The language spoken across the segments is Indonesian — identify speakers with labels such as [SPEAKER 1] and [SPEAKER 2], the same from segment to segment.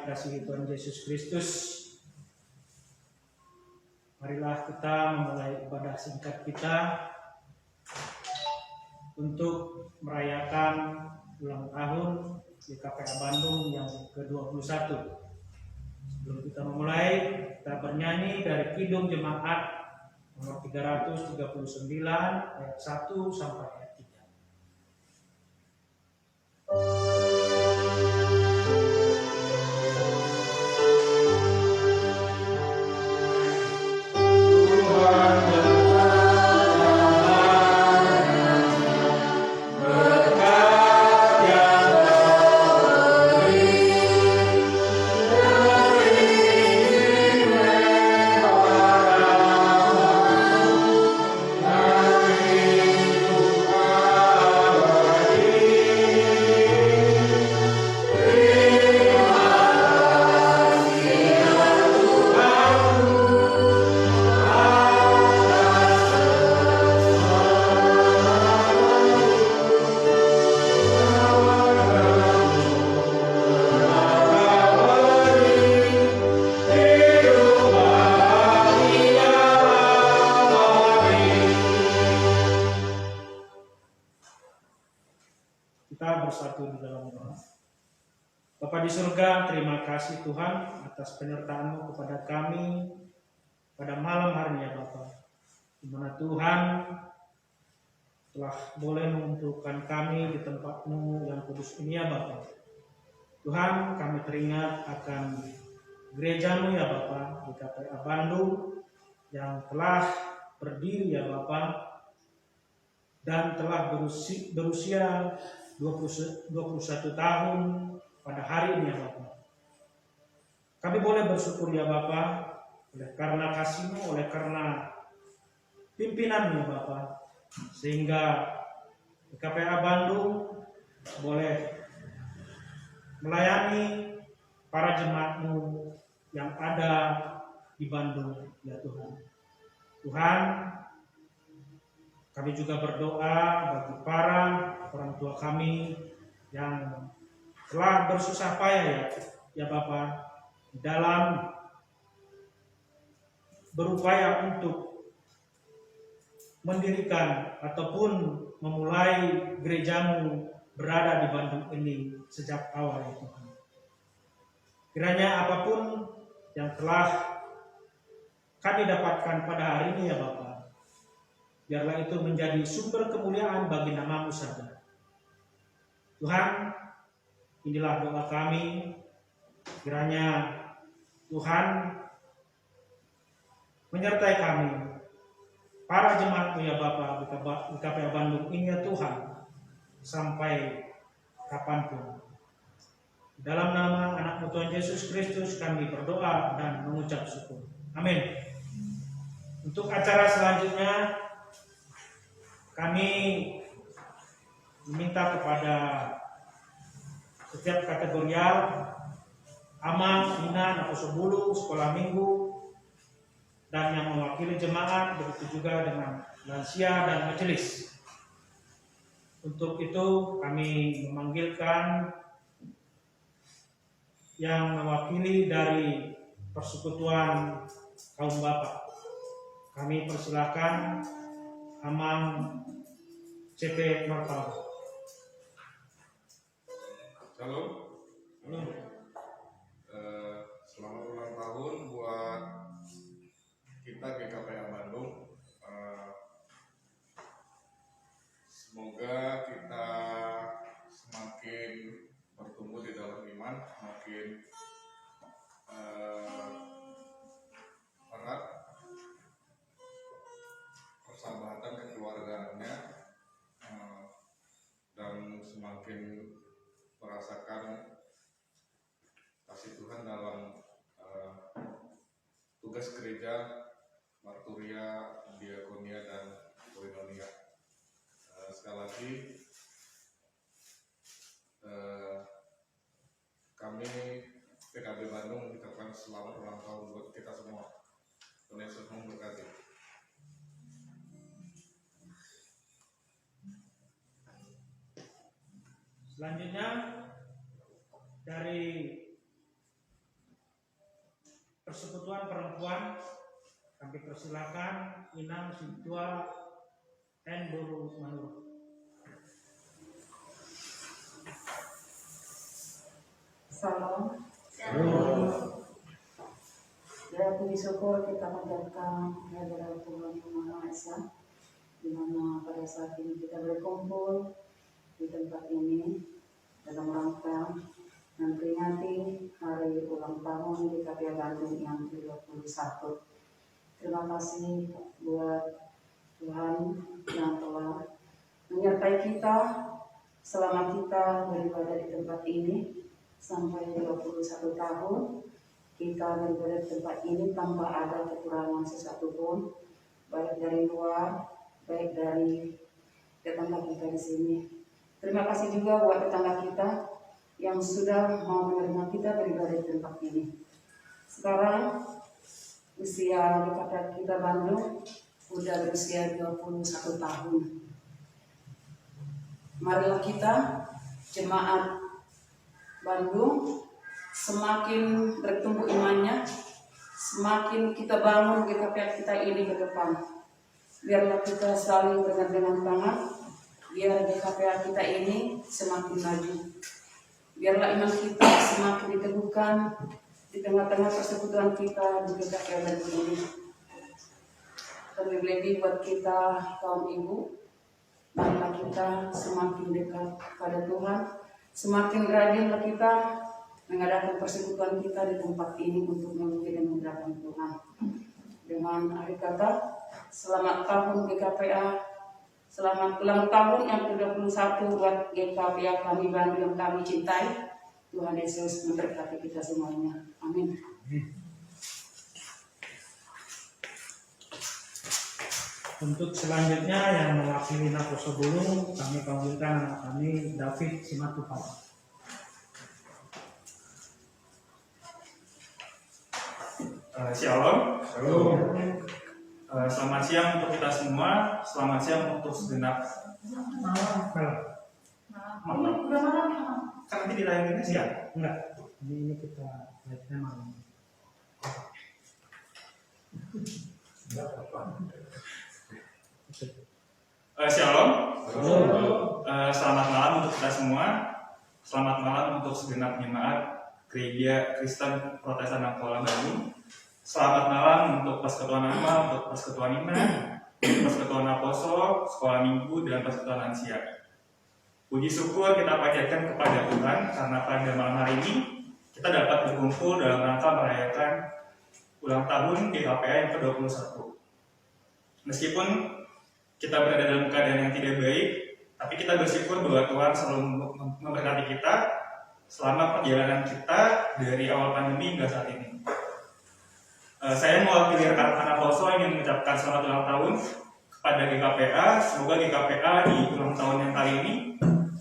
[SPEAKER 1] dikasihi Tuhan Yesus Kristus, marilah kita memulai ibadah singkat kita untuk merayakan ulang tahun GKPA Bandung yang ke-21. Sebelum kita memulai, kita bernyanyi dari Kidung Jemaat nomor 339 ayat 1 sampai ayat 3. Kita bersatu di dalam doa. Bapa di surga, terima kasih Tuhan atas penyertaan-Mu kepada kami pada malam hari ini ya Bapa, di mana Tuhan telah boleh mengumpulkan kami di tempat-Mu yang kudus ini ya Bapa. Tuhan, kami teringat akan gereja-Mu ya Bapa, di GKPA Bandung yang telah berdiri ya Bapa dan telah berusia 21 tahun pada hari ini ya Bapak. Kami boleh bersyukur ya Bapak, oleh karena kasih-Mu, oleh karena pimpinan-Mu ya Bapak, sehingga GKPA Bandung boleh melayani para jemaat-Mu yang ada di Bandung ya Tuhan. Tuhan, kami juga berdoa bagi para orang tua kami yang telah bersusah payah ya Bapak dalam berupaya untuk mendirikan ataupun memulai gereja-Mu berada di Bandung ini sejak awal ya Tuhan. Kiranya apapun yang telah kami dapatkan pada hari ini ya Bapak, biarlah itu menjadi sumber kemuliaan bagi nama-Mu saja. Tuhan, inilah doa kami. Kiranya Tuhan menyertai kami, para jemaat-Mu ya Bapa, GKPA Bandung ini ya Tuhan, sampai kapanpun. Dalam nama anak-Mu Tuhan Yesus Kristus kami berdoa dan mengucap syukur. Amin. Untuk acara selanjutnya, kami meminta kepada setiap kategorial, amal, inan, atau sebulu, sekolah minggu, dan yang mewakili jemaat, begitu juga dengan lansia dan majelis. Untuk itu kami memanggilkan yang mewakili dari Persekutuan Kaum Bapak. Kami persilakan Amang CP Martal.
[SPEAKER 2] Shalom. Selamat ulang tahun buat kita GKPA Bandung. Semoga kita semakin bertumbuh di dalam iman, makin erat persahabatan kekeluargaannya, dan semakin merasakan kasih Tuhan dalam tugas gereja, marturia, diakonia, dan koinonia. Sekali lagi kami PKB Bandung mengucapkan selamat ulang tahun buat kita semua. Tuhan Yesus memberkati.
[SPEAKER 1] Selanjutnya dari Persekutuan Perempuan, kami persilakan Inang Sintua dan Guru Manur.
[SPEAKER 3] Salam. Ya, puji syukur kita panjatkan kehadirat Tuhan Yang Maha Esa, di mana pada saat ini kita berkumpul di tempat ini dalam rangka memperingati hari ulang tahun GKP Bandung yang ke-21. Terima kasih buat Tuhan yang telah menyertai kita selama kita beribadah di tempat ini sampai 21 tahun. Kita beribadah di tempat ini tanpa ada kekurangan sesuatu pun, baik dari luar, baik dari tetangga kita di sini. Terima kasih juga buat tetangga kita yang sudah mau menerima kita beribadah di tempat ini. Sekarang usia GKP kita Bandung sudah berusia 21 tahun. Marilah kita jemaat Bandung semakin bertumbuh imannya, semakin kita bangun GKP kita ini ke depan. Biarlah kita saling bergandengan tangan, biar GKP kita ini semakin maju. Biarlah iman kita semakin diteguhkan di tengah-tengah persekutuan kita di GKP Bandung ini. Terlebih-lebih buat kita kaum ibu, marilah kita semakin dekat pada Tuhan, semakin rajinlah kita mengadakan persekutuan kita di tempat ini untuk memuji dan memuliakan Tuhan. Dengan akhir kata, selamat tahun GKPA, selamat ulang tahun yang ke-21 buat GKPA kami Bandung yang kami cintai. Tuhan Yesus memberkati kita semuanya. Amin.
[SPEAKER 1] Untuk selanjutnya yang mewakili Naposo Bulung, kami panggilkan anak kami David Simatupang.
[SPEAKER 4] Shalom. Selamat siang untuk kita semua. Selamat siang untuk segenap. Kan nanti ditayanginnya siang.
[SPEAKER 1] Enggak. Ini kita lihatnya malam.
[SPEAKER 4] Shalom. Selamat malam untuk kita semua. Selamat malam untuk segenap jemaat Gereja Kristen Protestan Angkola Bandung. Selamat malam untuk Persekutuan Amal, untuk Persekutuan Iman, Persekutuan Aposo, Sekolah Minggu, dan Persekutuan Lansia. Puji syukur kita panjatkan kepada Tuhan karena pada malam hari ini kita dapat berkumpul dalam rangka merayakan ulang tahun GKPA yang ke-21. Meskipun kita berada dalam keadaan yang tidak baik, tapi kita bersyukur bahwa Tuhan selalu memberkati kita selama perjalanan kita dari awal pandemi hingga saat ini. Saya mewakili rekan-rekan Aposo ingin mengucapkan selamat ulang tahun kepada GKPA. Semoga GKPA di ulang tahun yang kali ini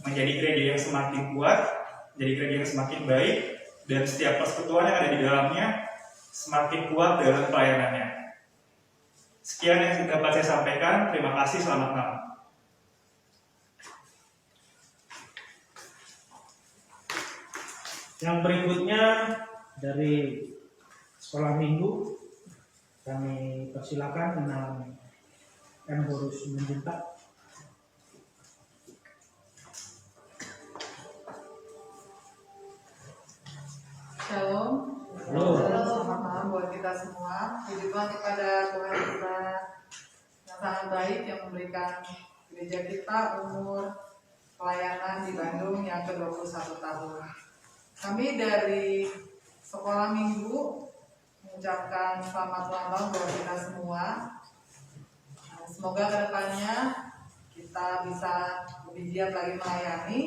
[SPEAKER 4] menjadi gereja yang semakin kuat, menjadi gereja yang semakin baik, dan setiap persekutuan yang ada di dalamnya semakin kuat dalam pelayanannya. Sekian yang dapat saya sampaikan. Terima kasih. Selamat malam.
[SPEAKER 1] Yang berikutnya dari Sekolah Minggu, kami persilakan Inang M. Horus Menjuntak.
[SPEAKER 5] Shalom. Selamat malam buat kita semua. Puji Tuhan kepada Tuhan kita yang sangat baik yang memberikan gereja kita umur pelayanan di Bandung yang ke-21 tahun. Kami dari Sekolah Minggu mengucapkan selamat ulang tahun buat kita semua. Semoga kedepannya kita bisa lebih giat lagi melayani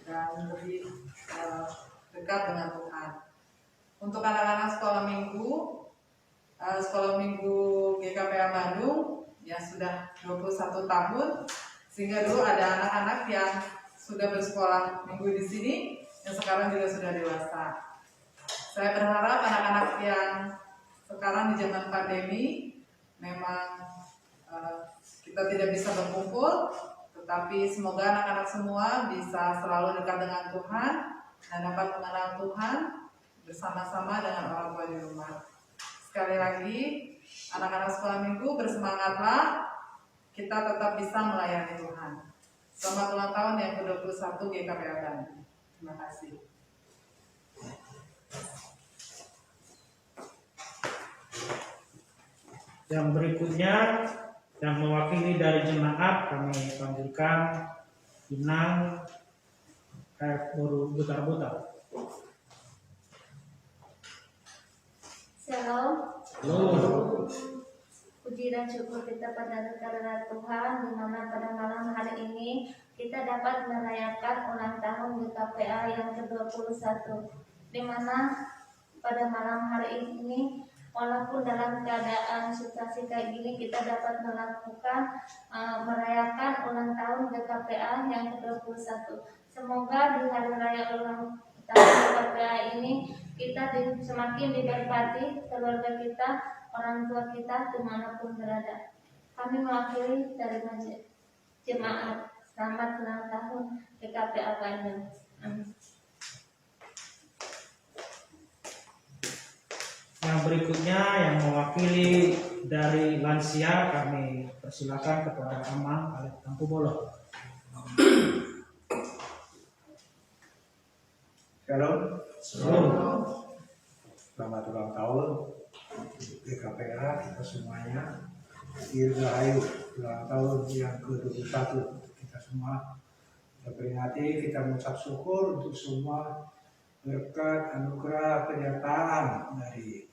[SPEAKER 5] dan lebih dekat dengan Tuhan. Untuk anak-anak sekolah minggu GKPA Bandung yang sudah 21 tahun, sehingga dulu ada anak-anak yang sudah bersekolah minggu di sini yang sekarang juga sudah dewasa. Saya berharap anak-anak yang sekarang di zaman pandemi memang kita tidak bisa berkumpul, tetapi semoga anak-anak semua bisa selalu dekat dengan Tuhan dan dapat mengenal Tuhan bersama-sama dengan orang tua di rumah. Sekali lagi, anak-anak sekolah minggu bersemangatlah, kita tetap bisa melayani Tuhan. Selamat ulang tahun yang ke-21 GKPA Bandung. Terima kasih.
[SPEAKER 1] Yang berikutnya, yang mewakili dari jemaat, kami panggilkan Inang Butar-Butar.
[SPEAKER 6] Shalom.
[SPEAKER 1] Halo.
[SPEAKER 6] Puji dan syukur kita pada kehadirat Tuhan, di mana pada malam hari ini kita dapat merayakan ulang tahun GKPA yang ke-21, di mana pada malam hari ini walaupun dalam keadaan situasi kayak gini kita dapat melakukan merayakan ulang tahun GKPA yang ke-21. Semoga di hari raya ulang tahun GKPA ini kita semakin diberkati, keluarga kita, orang tua kita dimanapun berada. Kami mewakili dari jemaat. Selamat ulang tahun GKPA Bandung. Amin.
[SPEAKER 1] Yang berikutnya yang mewakili dari lansia, kami persilakan kepada Amang Alif Tampu Bolo.
[SPEAKER 7] Shalom.
[SPEAKER 1] Shalom.
[SPEAKER 7] Selamat ulang tahun GKPA kita semuanya. Dirgahayu ulang tahun yang ke-21 kita semua. Kita peringati, kita mengucap syukur untuk semua berkat anugerah penyertaan dari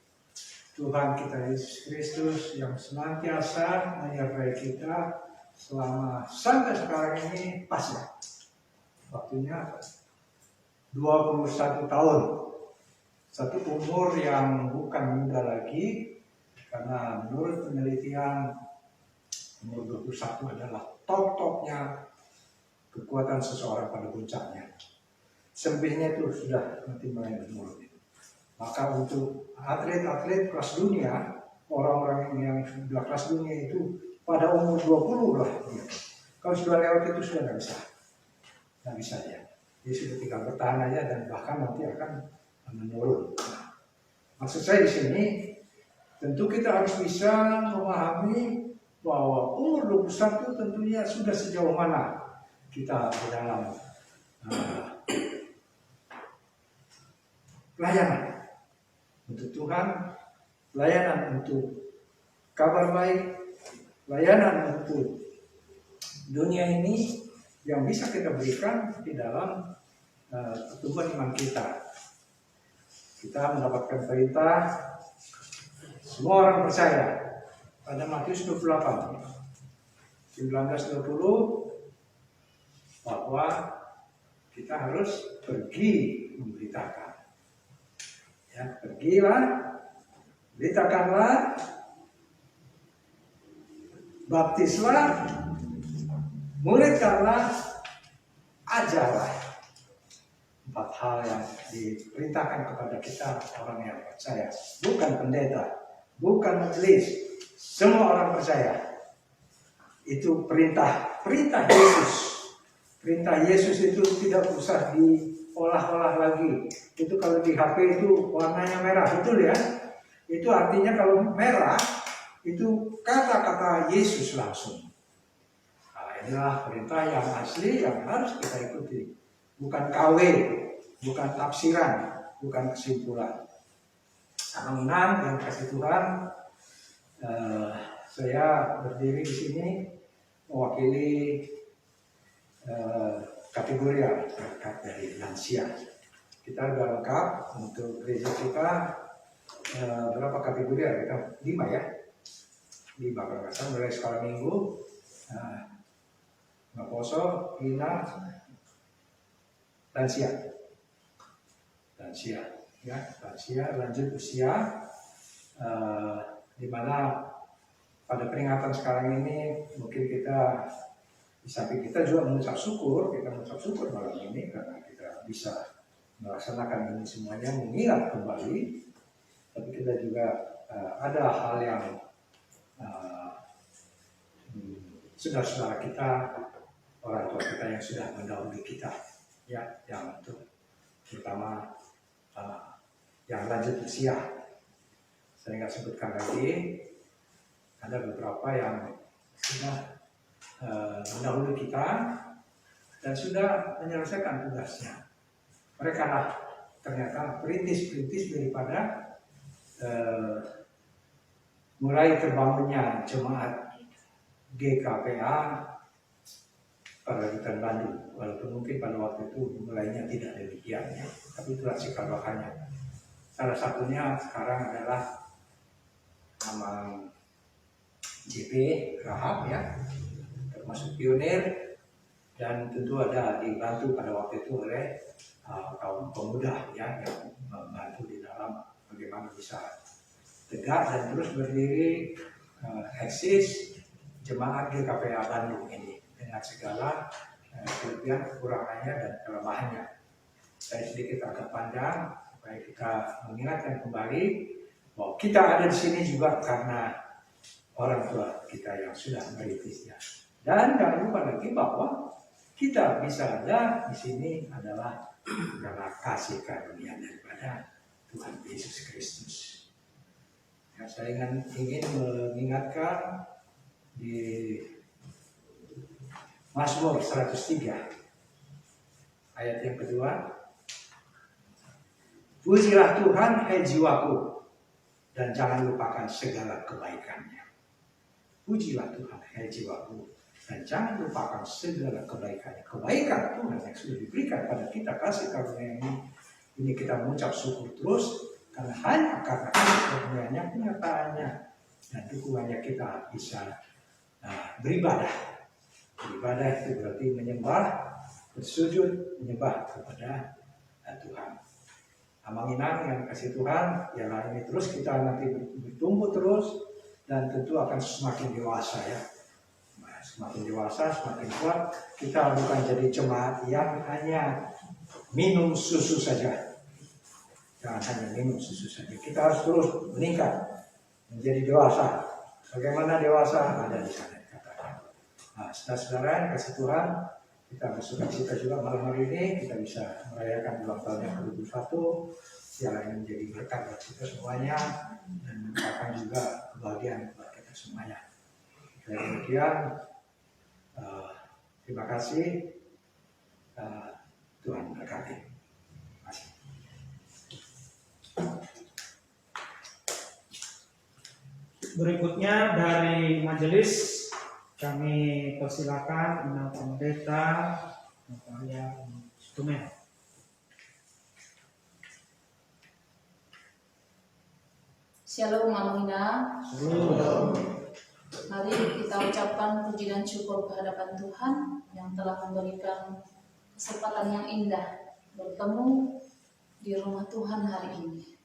[SPEAKER 7] Tuhan kita Yesus Kristus yang senantiasa menyertai kita selama sampai sekarang ini pas ya. Waktunya 21 tahun. Satu umur yang bukan muda lagi, karena menurut penelitian umur 21 adalah top-topnya kekuatan seseorang pada puncaknya. Selebihnya itu sudah nanti mulai menurun. Maka untuk atlet-atlet kelas dunia, orang-orang yang sudah kelas dunia itu pada umur 20 lah. Kalau sudah lewat itu sudah nggak bisa ya. Dia sudah tinggal bertahan aja dan bahkan nanti akan menurun. Nah, maksud saya di sini, tentu kita harus bisa memahami bahwa umur 21 tentunya sudah sejauh mana kita di dalam pelayanan untuk Tuhan, pelayanan untuk kabar baik, pelayanan untuk dunia ini yang bisa kita berikan di dalam pertumbuhan iman kita. Kita mendapatkan perintah semua orang percaya pada Matius 28 19-20 bahwa kita harus pergi memberitakan. Ya, pergilah, beritakanlah, baptislah, muridkanlah, ajarlah. 4 hal yang diperintahkan kepada kita orang yang percaya, bukan pendeta, bukan majelis, semua orang percaya. Itu perintah Yesus. Perintah Yesus itu tidak usah diolah-olah lagi. Itu kalau di HP itu warnanya merah, betul ya? Itu artinya kalau merah itu kata-kata Yesus langsung. Nah, inilah perintah yang asli yang harus kita ikuti. Bukan KW, bukan tafsiran, bukan kesimpulan. Anak-anak yang kasih Tuhan, saya berdiri di sini mewakili kategori yang terdekat dari lansia. Kita sudah lengkap untuk gereja kita. Berapa kategori ya? Kita 5 ya. 5 kalau nggak salah, mulai sekolah minggu, Maposo, Ina, lansia, ya, lansia lanjut usia, di mana pada peringatan sekarang ini mungkin kita di samping kita juga mengucap syukur malam ini karena kita bisa melaksanakan ini semuanya, mengingat kembali, tapi kita juga ada hal yang saudara-saudara kita, orang tua kita yang sudah mendahului kita, ya, yang untuk terutama yang lanjut usia. Saya nggak sebutkan lagi, ada beberapa yang sudah mendahului kita dan sudah menyelesaikan tugasnya. Mereka lah ternyata perintis-perintis daripada mulai terbangunnya jemaat GKPA Paragitan Bandung. Walaupun mungkin pada waktu itu mulainya tidak demikian, ya. Tapi itulah cikal bakalnya. Salah satunya sekarang adalah Amang JP Rahab, ya, termasuk pionir, dan tentu ada dibantu pada waktu itu oleh kaum pemuda, ya, yang membantu di dalam bagaimana bisa tegak dan terus berdiri eksis jemaat GKPA Bandung ini dengan segala kelebihan, kekurangannya dan kelemahannya. Saya sedikit agak panjang supaya kita mengingatkan kembali bahwa kita ada di sini juga karena orang tua kita yang sudah merintisnya. Dan jangan lupa lagi bahwa kita bisa ada di sini adalah karena kasih karunia daripada Tuhan Yesus Kristus. Ya, saya ingin mengingatkan di Mazmur 103 ayat yang kedua, pujilah Tuhan hai jiwaku dan jangan lupakan segala kebaikannya. Pujilah Tuhan hai jiwaku dan jangan lupakan segala kebaikannya. Kebaikan Tuhan yang sudah diberikan pada kita, kasih karunia ini kita mengucap syukur terus, karena hanya karena kasih karunia-Nya, penyertaannya dan dukungannya kita bisa beribadah. Beribadah itu berarti menyembah, bersujud, menyembah kepada Tuhan. Amang Inang yang kasih Tuhan, ialah ini terus kita nanti bertumbuh terus dan tentu akan semakin dewasa, ya. Semakin dewasa, semakin kuat. Kita bukan jadi jemaat yang hanya minum susu saja. Jangan hanya minum susu saja. Kita harus terus meningkat, menjadi dewasa. Bagaimana dewasa? Ada di sana. Nah, saudara-saudara yang kasih Tuhan, kita bersuka cita juga malam hari ini kita bisa merayakan ulang tahun yang ke-21, yang menjadi berkat buat kita semuanya dan merupakan juga kebahagiaan buat kita semuanya. Dan demikian, terima kasih, Tuhan berkati. Terima kasih.
[SPEAKER 1] Berikutnya dari majelis kami persilakan Inang Pendeta Natalia Stumen.
[SPEAKER 3] Shalom Amina.
[SPEAKER 1] Shalom.
[SPEAKER 3] Mari kita ucapkan puji dan syukur kehadapan Tuhan yang telah memberikan kesempatan yang indah bertemu di rumah Tuhan hari ini.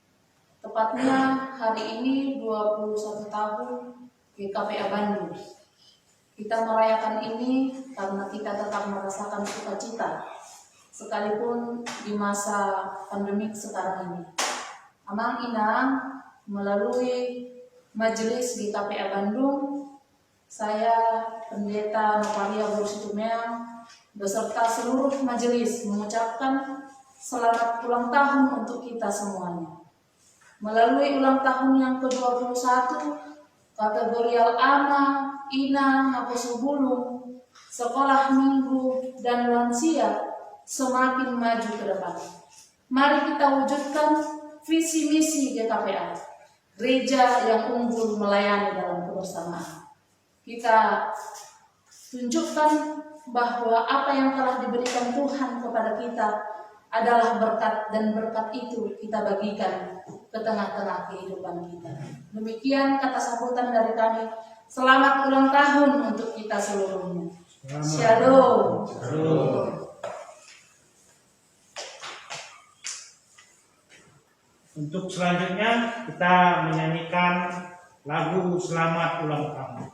[SPEAKER 3] Tepatnya hari ini 21 tahun GKPA Bandung. Kita merayakan ini karena kita tetap merasakan sukacita sekalipun di masa pandemik sekarang ini. Amang Inang melalui majelis GKPA Bandung, saya Pendeta Natalia Borsitumea beserta seluruh majelis mengucapkan selamat ulang tahun untuk kita semuanya. Melalui ulang tahun yang ke-21, kategorial AMA, INA, Apostle Bulung, sekolah minggu, dan lansia semakin maju ke depan. Mari kita wujudkan visi misi GKPA, gereja yang unggul melayani dalam kebersamaan. Kita tunjukkan bahwa apa yang telah diberikan Tuhan kepada kita adalah berkat, dan berkat itu kita bagikan ke tengah-tengah kehidupan kita. Demikian kata sambutan dari kami. Selamat ulang tahun untuk kita seluruhnya. Shalom.
[SPEAKER 1] Shalom. Untuk selanjutnya kita menyanyikan lagu Selamat Ulang Tahun.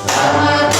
[SPEAKER 8] Selamat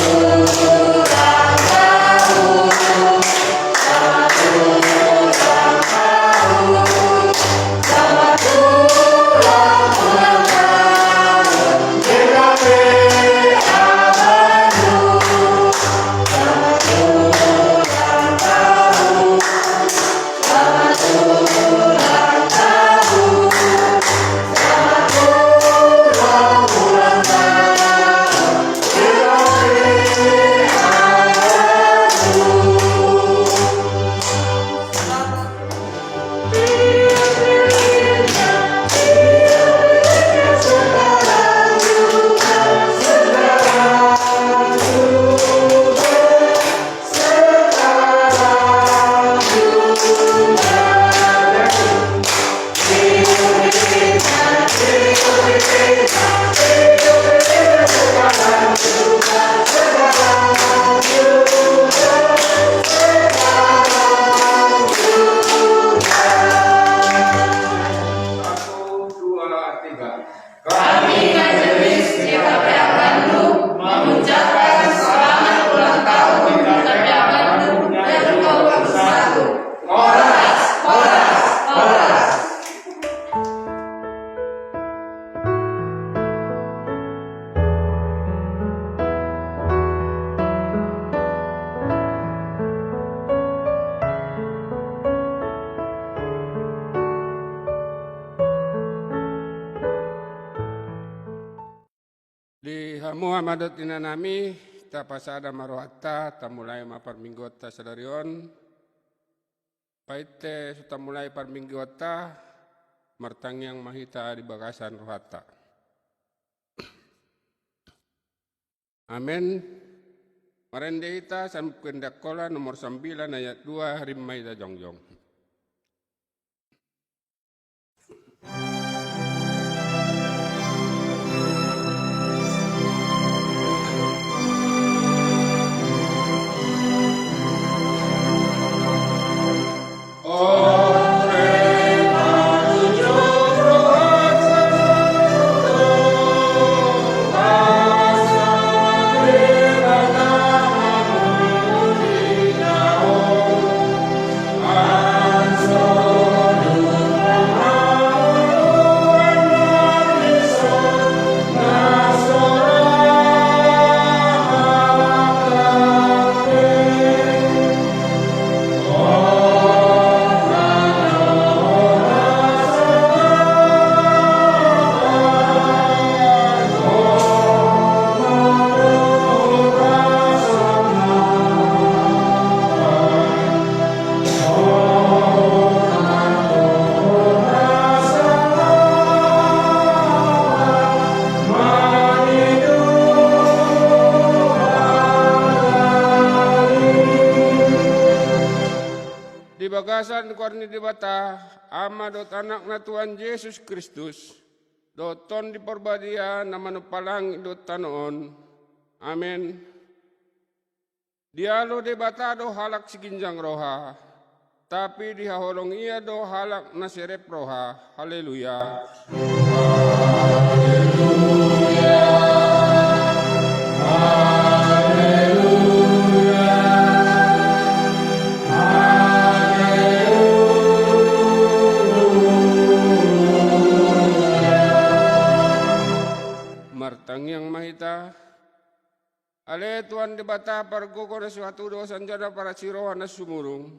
[SPEAKER 8] Muhammadot inanami ta pasada marohata ta mulai maparminggota sadarion paite suta mulai parminggota martangyang mahita di bagasan rohata. Amin. Marende ita samkendak kola nomor 9 ayat 2 rimai da jongjong. Bagasan korni dibata ama dot anak na Tuhan Yesus Kristus doton di perbadia nama nupalang dot tanoon. Amin. Dialo debata do halak siginjang roha, tapi dihaholong ia do halak na serep roha. Haleluya. Martangyang mahita ale Tuhan debata pargoko na suatu dosan jada para sirohan na sumurung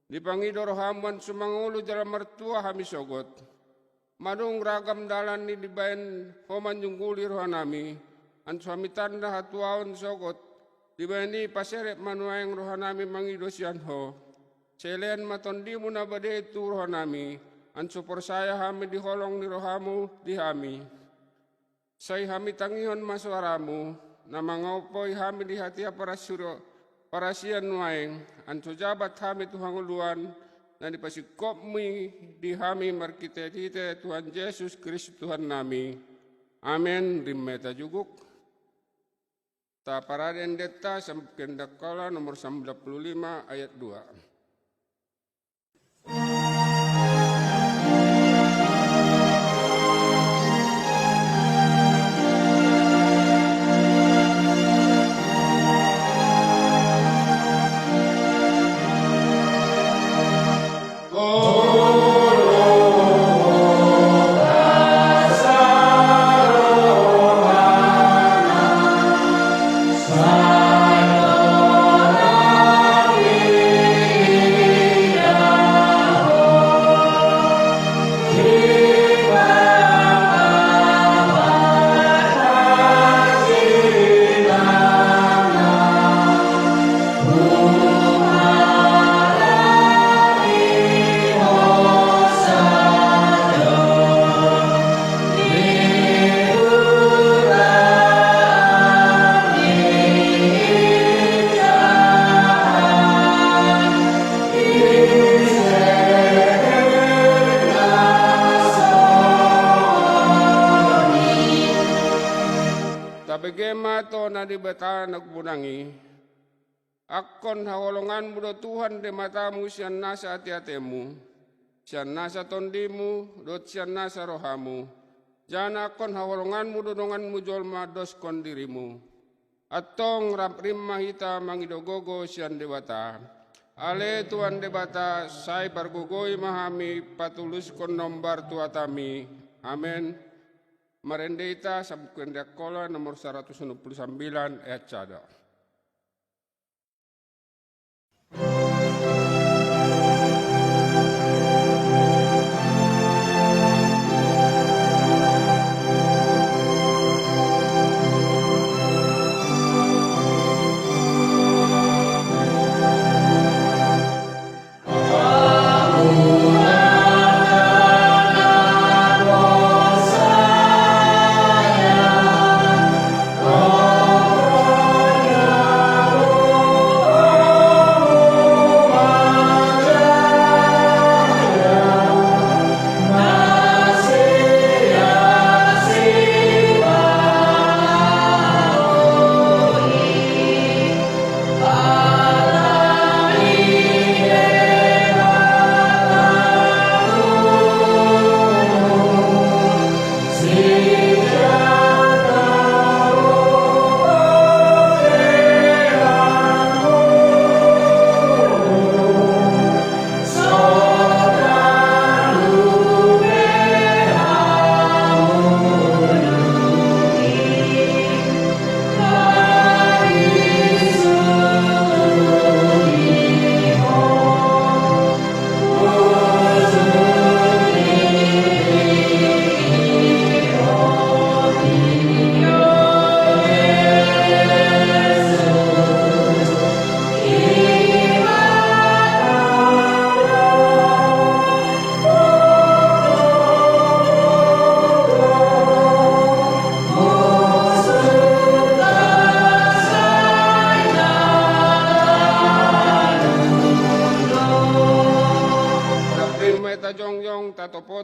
[SPEAKER 8] dipangido rohamuan sumangulu dalam mertua hami sogot madung ragam dalan ni dibayan homan jungguli rohanami an suami tanda hatuaon sogot dibayani paserep manuayang rohanami mangido sianho selen matondi muna bade tu rohanami an supor saya hami diholong ni rohamu di hami. Say hami tangihon maswaramu, na mangopoy hami di hatia para siyan nuaing, anso jabat hami Tuhan uluan, na dipasikop mi di hami markite-kite Tuhan Yesus Kristus Tuhan nami. Amin. Rimeta juguk. Ta paraden deta samkendak kala nomor 95 ayat 2. Bagaimana to na di bata nagpunangi, akon hawolongan mo do Tuhan de matamu siyan nasa ati-atemu, siyan nasa tondimu, dot siyan nasa rohamu, jana akon hawolongan mo do dongan mo jolma dos kon dirimu, atong raprim mahita mangidogogo siyan de bata, ale Tuhan de bata say bargogoy mahami patulus kon nombar tuatami, amen. Marendita sabkendak kola nomor 169 ayat cada.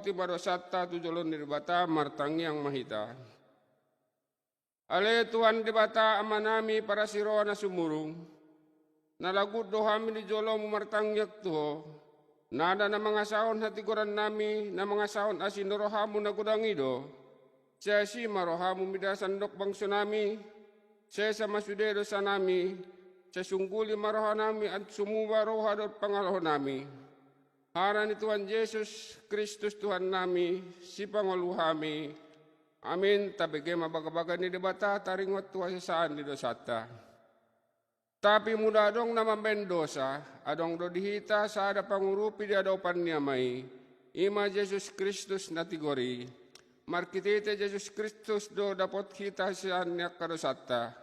[SPEAKER 8] bukti madosatta tujolon dibata martangi yang mahita. Ale Tuhan dibata amanami para siro na sumurung. Nalagut dohami di jolom martangyak tuho. Nada na mga saon hati koran nami na mga saon asin rohamu na kudangido. Saya si marohamu midasan dok bangso nami. Saya sama sudero sa nami. Saya sungguli maroha nami at sumuwa roha dot pangaloh nami. Hara ni Tuhan Yesus Kristus Tuhan nami si pangoluhami. Amin. Tabige mabaga-baga ni debata taringot tuwa saan di dosata. Tapi muda dong nama bendosa, adong do dihita sa ada pangurupi di adopan niya may. Ima Yesus Kristus natigori. Markitite Yesus Kristus do dapat kita saan niya kadosata.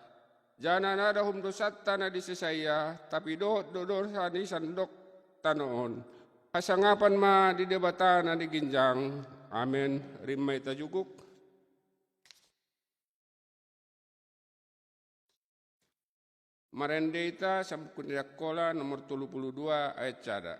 [SPEAKER 8] Jana nada hum dosata na disesaya, tapi do sa ni sandok tanoon. Kasangapan ma di debata na diginjang. Amin. Rimay tajuguk. Marendeta Sampukun Yakola nomor 32 ayat cada.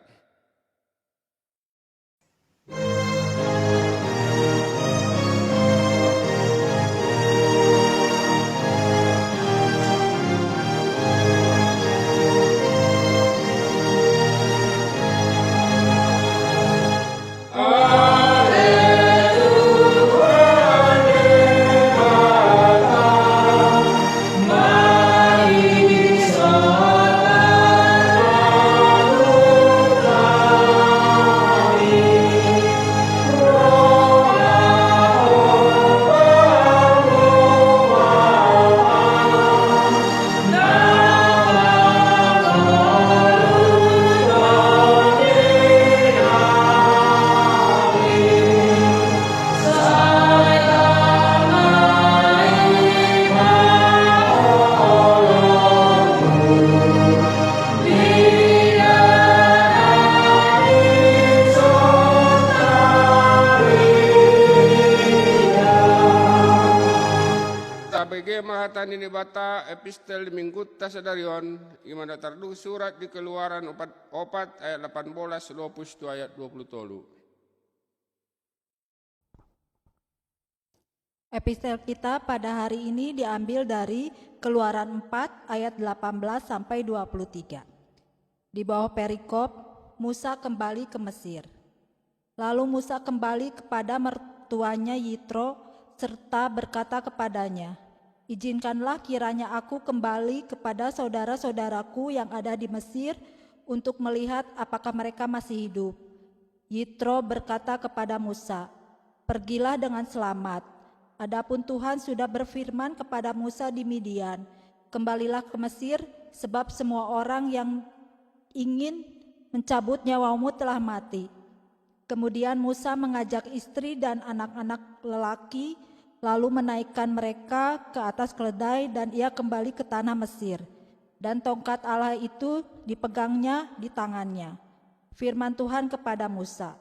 [SPEAKER 8] Mahatani ni bata epistel mingguta sadarion imana tardu surat di Keluaran opat ayat 18 lopus tu ayat 20.
[SPEAKER 9] Epistel kita pada hari ini diambil dari Keluaran 4 ayat 18 sampai 23. Di bawah perikop, Musa kembali ke Mesir. Lalu Musa kembali kepada mertuanya Yitro serta berkata kepadanya, "Izinkanlah kiranya aku kembali kepada saudara-saudaraku yang ada di Mesir untuk melihat apakah mereka masih hidup." Yitro berkata kepada Musa, "Pergilah dengan selamat. Adapun Tuhan sudah berfirman kepada Musa di Midian, kembalilah ke Mesir sebab semua orang yang ingin mencabut nyawamu telah mati." Kemudian Musa mengajak istri dan anak-anak lelaki lalu menaikkan mereka ke atas keledai dan ia kembali ke tanah Mesir. Dan tongkat Allah itu dipegangnya di tangannya. Firman Tuhan kepada Musa,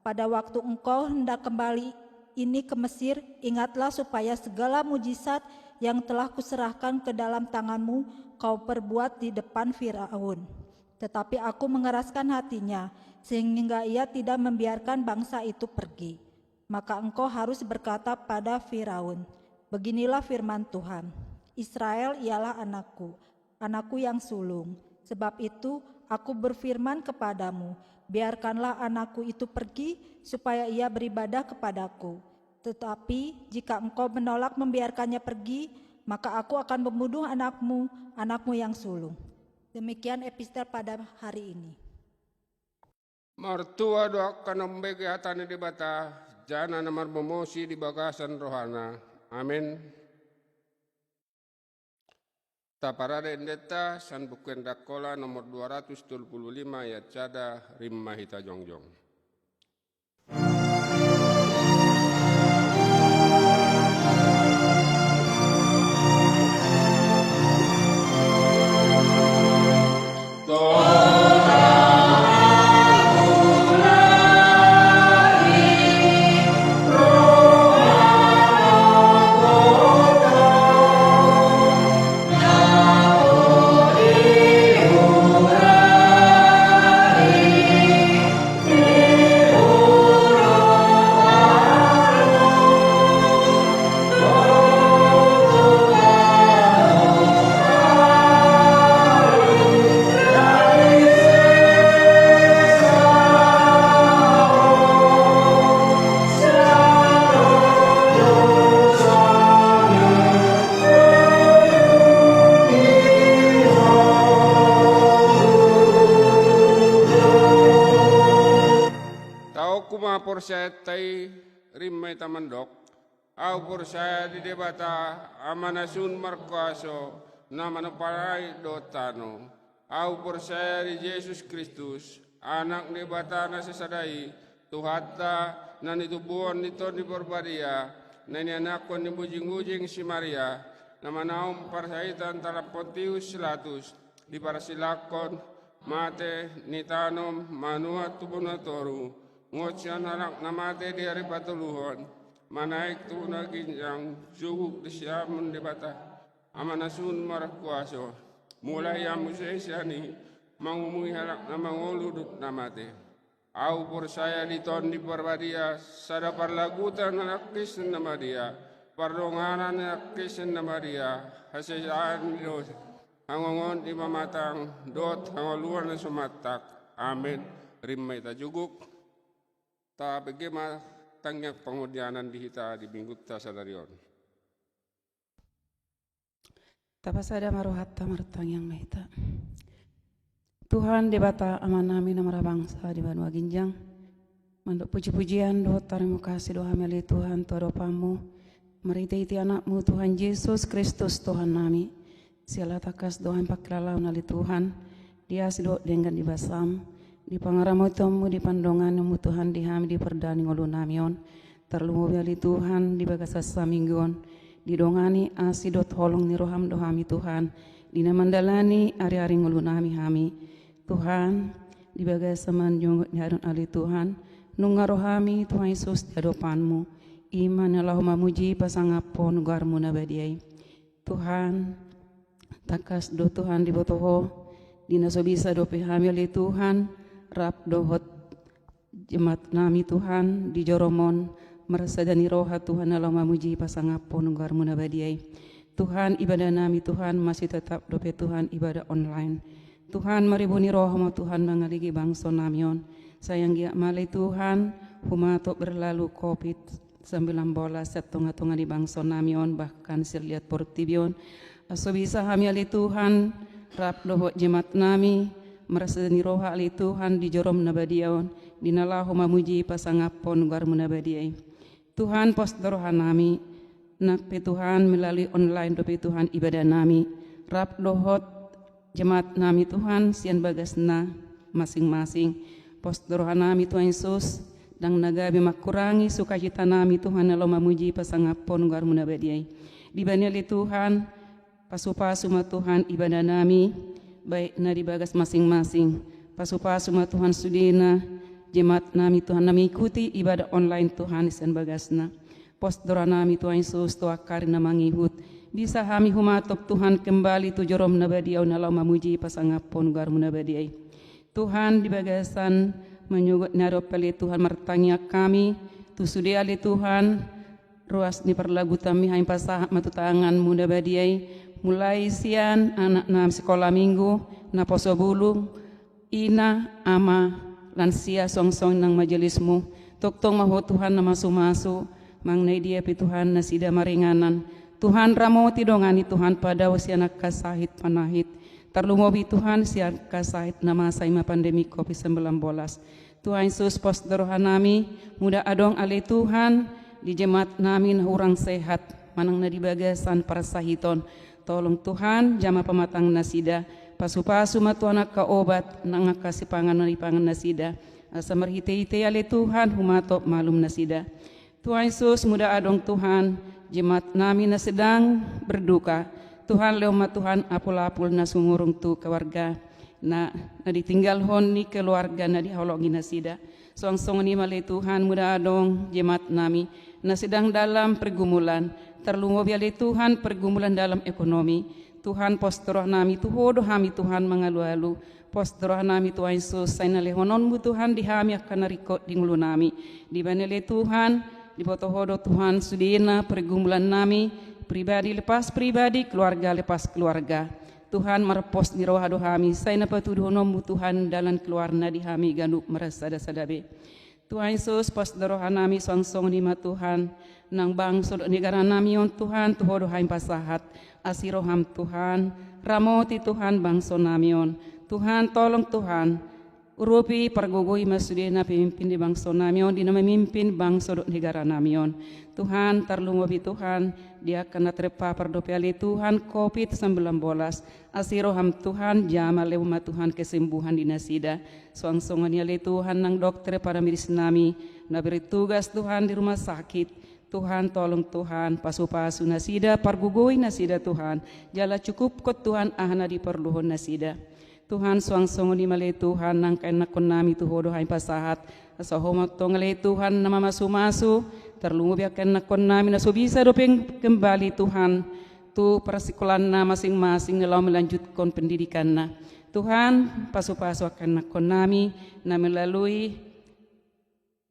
[SPEAKER 9] "Pada waktu engkau hendak kembali ini ke Mesir, ingatlah supaya segala mujizat yang telah kuserahkan ke dalam tanganmu kau perbuat di depan Firaun. Tetapi aku mengeraskan hatinya, sehingga ia tidak membiarkan bangsa itu pergi. Maka engkau harus berkata pada Firaun, beginilah firman Tuhan, Israel ialah anakku, anakku yang sulung. Sebab itu aku berfirman kepadamu, biarkanlah anakku itu pergi supaya ia beribadah kepadaku. Tetapi jika engkau menolak membiarkannya pergi, maka aku akan membunuh anakmu, anakmu yang sulung." Demikian epistel pada hari ini.
[SPEAKER 8] Martua doa kanombe ke hatane di bata, jana namar memosi di bagasan rohana. Amin. Taparada endeta san buken dakola nomor 225 ayat cada rimma hita jongjong.
[SPEAKER 10] Yeah.
[SPEAKER 8] percaya tay rimay tamandok, au percaya di debata amanasun markuaso na manaparay dotano, au percaya di Yesus Kristus, anak ni bata na sasadai, Tuhata na nitubuan nito ni Barbaria, na nianakon ni bujing-bujing si Maria, na manaong parasaitan tala Pontius Pilatus, di parasilakon, mate, nitanom, manua tubunatoru, ngotyan anak na mate di hari patuluhon, manaik tuna ginjang, suguk di siyamun di bata, amanasun marakuaso, mulai yang musyasyani, mangumui anak na mangoludut na mate. Au percaya di ton di Barbaria, sada parlagutan anak Kristen na Maria, pardonganan anak Kristen na Maria, hasayaan Diyos, hangongon di mamatang, dot hangoluan na sumatak. Amen. Rimay tajuguk, ta bagaimana tangyak pangudyanan di hita di minggut ta sadarion.
[SPEAKER 3] Tapasada maruhatta martang yang mahita. Tuhan debata aman nami namara bangsa di Banua Ginjang. Manduk puji-pujian doa terima kasih doa meli Tuhan doa pamu. Meriti anakmu Tuhan Yesus Kristus Tuhan nami. Siala takas doa empat kelalau nali Tuhan. Dia sidok dengan dibasam. Di pangaramu temu di pandonganmu Tuhan dihami di perdani ngolu namion. Terlumu beli Tuhan di bagasa saminggon. Didongani asidot holong ni roham dohami Tuhan. Dina mandalani ari-ari ngulu nami hami. Tuhan, di bagai seman jonggot nyarun ali Tuhan, nunga rohami Tuhan Yesus di hadapanmu. Iman Allahumma muji pasangapon garmu nabadiai. Tuhan, takas do Tuhan di botoho, dina so bisa do pihami ali Tuhan, rap dohot jemaat nami Tuhan di joromon, merasa dani roha Tuhan Allahumma muji pasangapon garmu nabadiai. Tuhan ibadah nami Tuhan masih tetap dope Tuhan ibadah online. Tuhan maribuni rohmu Tuhan mengaligi bangsa namion. Sayang gia malai Tuhan humato berlalu COVID-19 setengah-tengah di bangsa namion bahkan seliat portibion. Aso bisa kami ali Tuhan rap dohot jemaat nami merasa dani roha ali Tuhan di jorom nabadiaon. Dinalahu mamuji pasangapon garmu nabadiai. Tuhan pos roha nami nak Tuhan melalui online dope Tuhan ibadah nami rap dohot jemaat nami Tuhan sian bagasna masing-masing pos doha nami Tuhan Yesus dang nagabi makurangi sukacita nami Tuhan alo mamuji pasangapon garmu nabadiai di banili Tuhan pasu-pasu ma Tuhan ibadah nami baik na di bagas masing-masing pasu-pasu ma Tuhan sudina jemaat nami Tuhan nami ikuti ibadah online Tuhan sian bagasna pos doa nami Tuhan Yesus toa karina mangihut bisa kami humatok Tuhan kembali tu jorom nabadiau nalau mamuji pasangapon garmu nabadiai. Tuhan di bagasan menyugut naropali Tuhan mertanya kami tu sudiali Tuhan ruas ni perlagu tami hain pasah matu tangan muda badiai mulai sian anak nam sekolah minggu na poso bulung ina ama lansia song-song nang majelismu tok-tong maho Tuhan na masu-masu mangnai dia pi Tuhan na sida maringanan Tuhan ramoti dongani Tuhan pada wasianak kasahit panahit terlumobi Tuhan sian kasahit nama saima pandemi COVID-19 Tuhan Yesus pos doha nami muda adong ali Tuhan di jemaat nami na urang sehat manang na di bagasan para sahiton tolong Tuhan jama pematang nasida pasu-pasu matuanak ka obat nang kasih pangan di pangan nasida asa merhite-hite ali Tuhan humatop malum nasida Tuhan Yesus muda adong Tuhan jemaat nami na sedang berduka Tuhan leoma Tuhan apul-apul na sumurung tu keluarga na ditinggal hon ni keluarga na diholongi na sida song-song ni malay Tuhan muda adong jemaat nami na sedang dalam pergumulan terlungob yali Tuhan pergumulan dalam ekonomi Tuhan postoroh nami tuhodo hami Tuhan mangalu-alu postoroh nami Tuhan Yesus say na lehononmu Tuhan dihami akan narikot di ngulu nami di banele Tuhan di botohodo Tuhan sudina pergumulan nami pribadi lepas pribadi keluarga lepas keluarga Tuhan marpos di rohado hami say na patuduhonomu Tuhan dalam keluarna di hami ganuk merasa sadabe Tuhan Yesus pos roha nami song-song lima Tuhan nang bangsa negara nami on Tuhan tuhodo haim pasahat asiroham Tuhan ramoti Tuhan bangsa nami on Tuhan tolong Tuhan
[SPEAKER 10] Urupi pergugui masudena pemimpin di bangsa namion, di memimpin bangsa dok negara namion. Tuhan terlungobi Tuhan, dia kena terpa perdopiali Tuhan COVID-19. Asiroham Tuhan, jama lewma Tuhan kesembuhan di nasida. Soang-songan yali Tuhan nang dokter para medis nami, na beri tugas Tuhan di rumah sakit. Tuhan tolong Tuhan, pasu-pasu nasida, pergugui nasida Tuhan. Jala cukup kot Tuhan ahana diperluhon nasida. Tuhan suang-songo di malay Tuhan nang kainakon nami tuhodo hay pasahat sa homat tongalay Tuhan na mamasu-masu terlungo biak kainakon nami na subisa dopeng kembali Tuhan tu persikulan na masing-masing nalaw melanjutkan pendidikan na Tuhan pasu-pasu kainakon nami na melalui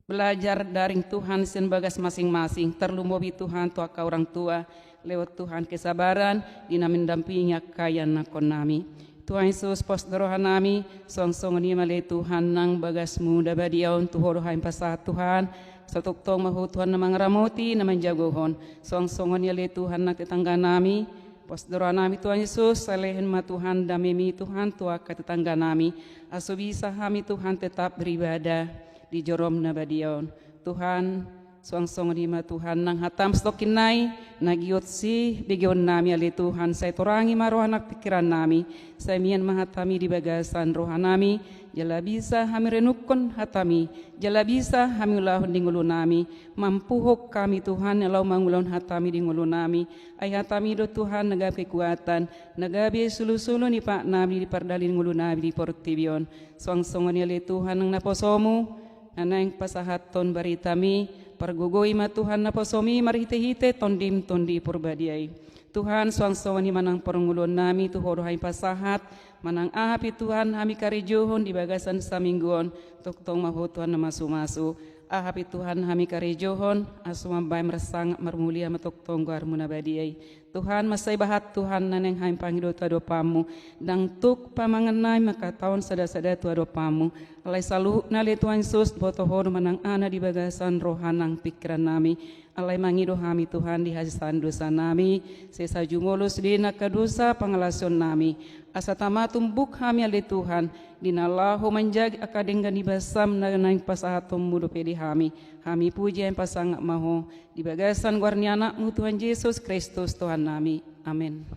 [SPEAKER 10] belajar daring Tuhan sen bagas masing-masing terlumbobi Tuhan tua ka orang tua lewat Tuhan kesabaran dina mendampingi kayan nakon nami. Tuhan Yesus pos dorohan nami, song-song ni malay Tuhan nang bagas muda badiaon tuhorohain pasah Tuhan, satuktong mahu Tuhan namang ramuti namang jagohon, song-song ni malay Tuhan nak tetangga nami, pos dorohan nami Tuhan Yesus, salehin ma Tuhan damimi Tuhan tua ka tetangga nami, aso bisa kami Tuhan tetap beribadah di jorom na badiaon. Tuhan, suang-song ni ma Tuhan nang hatam stokin nai, nagiot si bigyon nami ali Tuhan, saya torangi marohan nak pikiran nami, saya mian mahatami di bagasan rohanami, jala bisa kami renukon hatami, jala bisa kami ulahon di ngulu nami, mampuhok kami Tuhan alau mangulon hatami di ngulu nami, ay hatami do Tuhan nagab kekuatan, nagabi sulu-sulu ni Pak nami di pardalin ngulu nami di portibion, suang-song ni ali Tuhan nang naposomu, anang pasahaton baritami, pergugoi ma Tuhan na posomi marhite-hite tondim-tondi purbadiay. Tuhan suang-suang ni manang perngulon nami tuhorohay pasahat, manang ahapi Tuhan hami karijuhon di bagasan sa mingguon, tuktong mahu Tuhan na masu-masu. Ahapi Tuhan hami karijuhon, asumambay meresang marmulia matuktong guar munabadiay. Tuhan masay bahat Tuhan naneng haim pangido tuadopamu, dang tuk pamanganay makataon sada-sada tuadopamu. Alay saluh nali Tuhan Yesus botohon manang ana di bagasan rohanang pikiran nami. Alay mangido kami Tuhan di hasisan dosa nami, sesa jumulus di nakadosa pangalason nami. Asa tamatum buk kami ali Tuhan, dinalahu menjag akadenggan di basam na naing pasahatom mudo pedi kami. Kami puji yang pasang maho di bagasan guarni anakmu Tuhan Yesus Kristus Tuhan nami. Amin.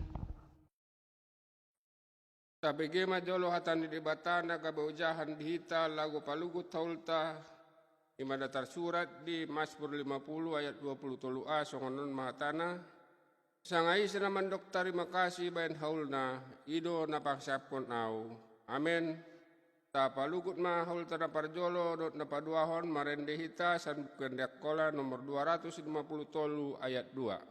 [SPEAKER 8] Tabege majolo hatan di batana kabaujahan dihita lagu palugu taulta imada tersurat di Mazmur 50 ayat 23a songonon mahatana sangai senaman dokter terima kasih bayan haulna ido napaksapkon au amin ta palugut ma haul tada parjolo dot napaduahon marende hita san kendak kola nomor 253 ayat 2.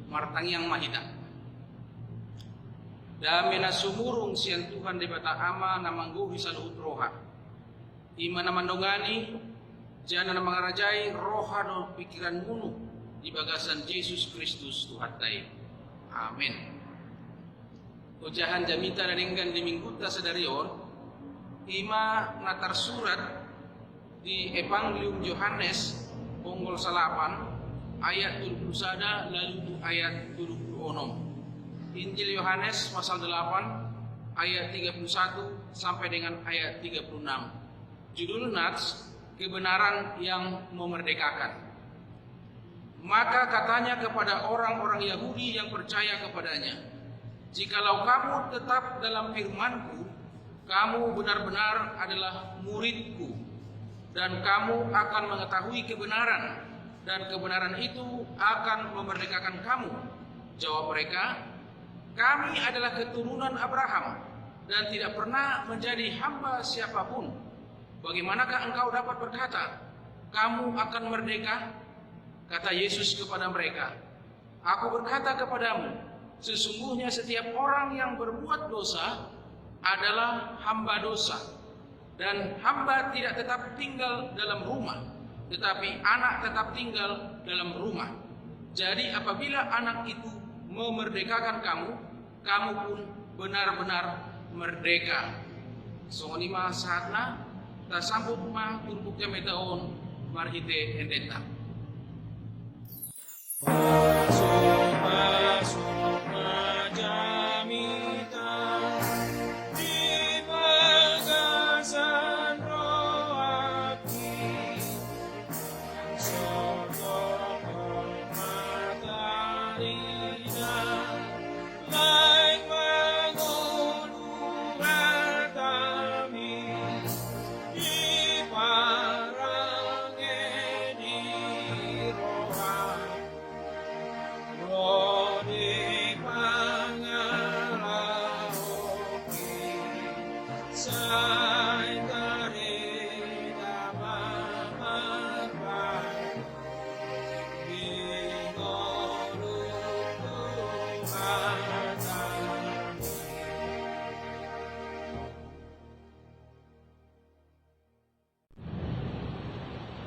[SPEAKER 11] Martang yang mahida. Damena sumurung sian Tuhan di bata ama namangguhi saluhut roha. Ima namandongani jangan mengarajai roha dan pikiran munu di bagasan Yesus Kristus Tuhan dai. Amin. Ujahan jamita dan enggan di mingguta sedarion ima natar surat di Evangelium Yohanes Ponggol Salapan ayat 21 lalu ayat 26. Injil Yohanes pasal 8 ayat 31 sampai dengan ayat 36. Judul nats kebenaran yang memerdekakan. Maka katanya kepada orang-orang Yahudi yang percaya kepadanya, jikalau kamu tetap dalam firman-Ku, kamu benar-benar adalah murid-Ku, dan kamu akan mengetahui kebenaran, dan kebenaran itu akan memerdekakan kamu. Jawab mereka, kami adalah keturunan Abraham, dan tidak pernah menjadi hamba siapapun. Bagaimanakah engkau dapat berkata, kamu akan merdeka? Kata Yesus kepada mereka, aku berkata kepadamu, sesungguhnya setiap orang yang berbuat dosa adalah hamba dosa. Dan hamba tidak tetap tinggal dalam rumah, tetapi anak tetap tinggal dalam rumah. Jadi apabila anak itu memerdekakan kamu, kamu pun benar-benar merdeka. Songonima saatna, ta sambut ma turbuk jametaon marhite endeta.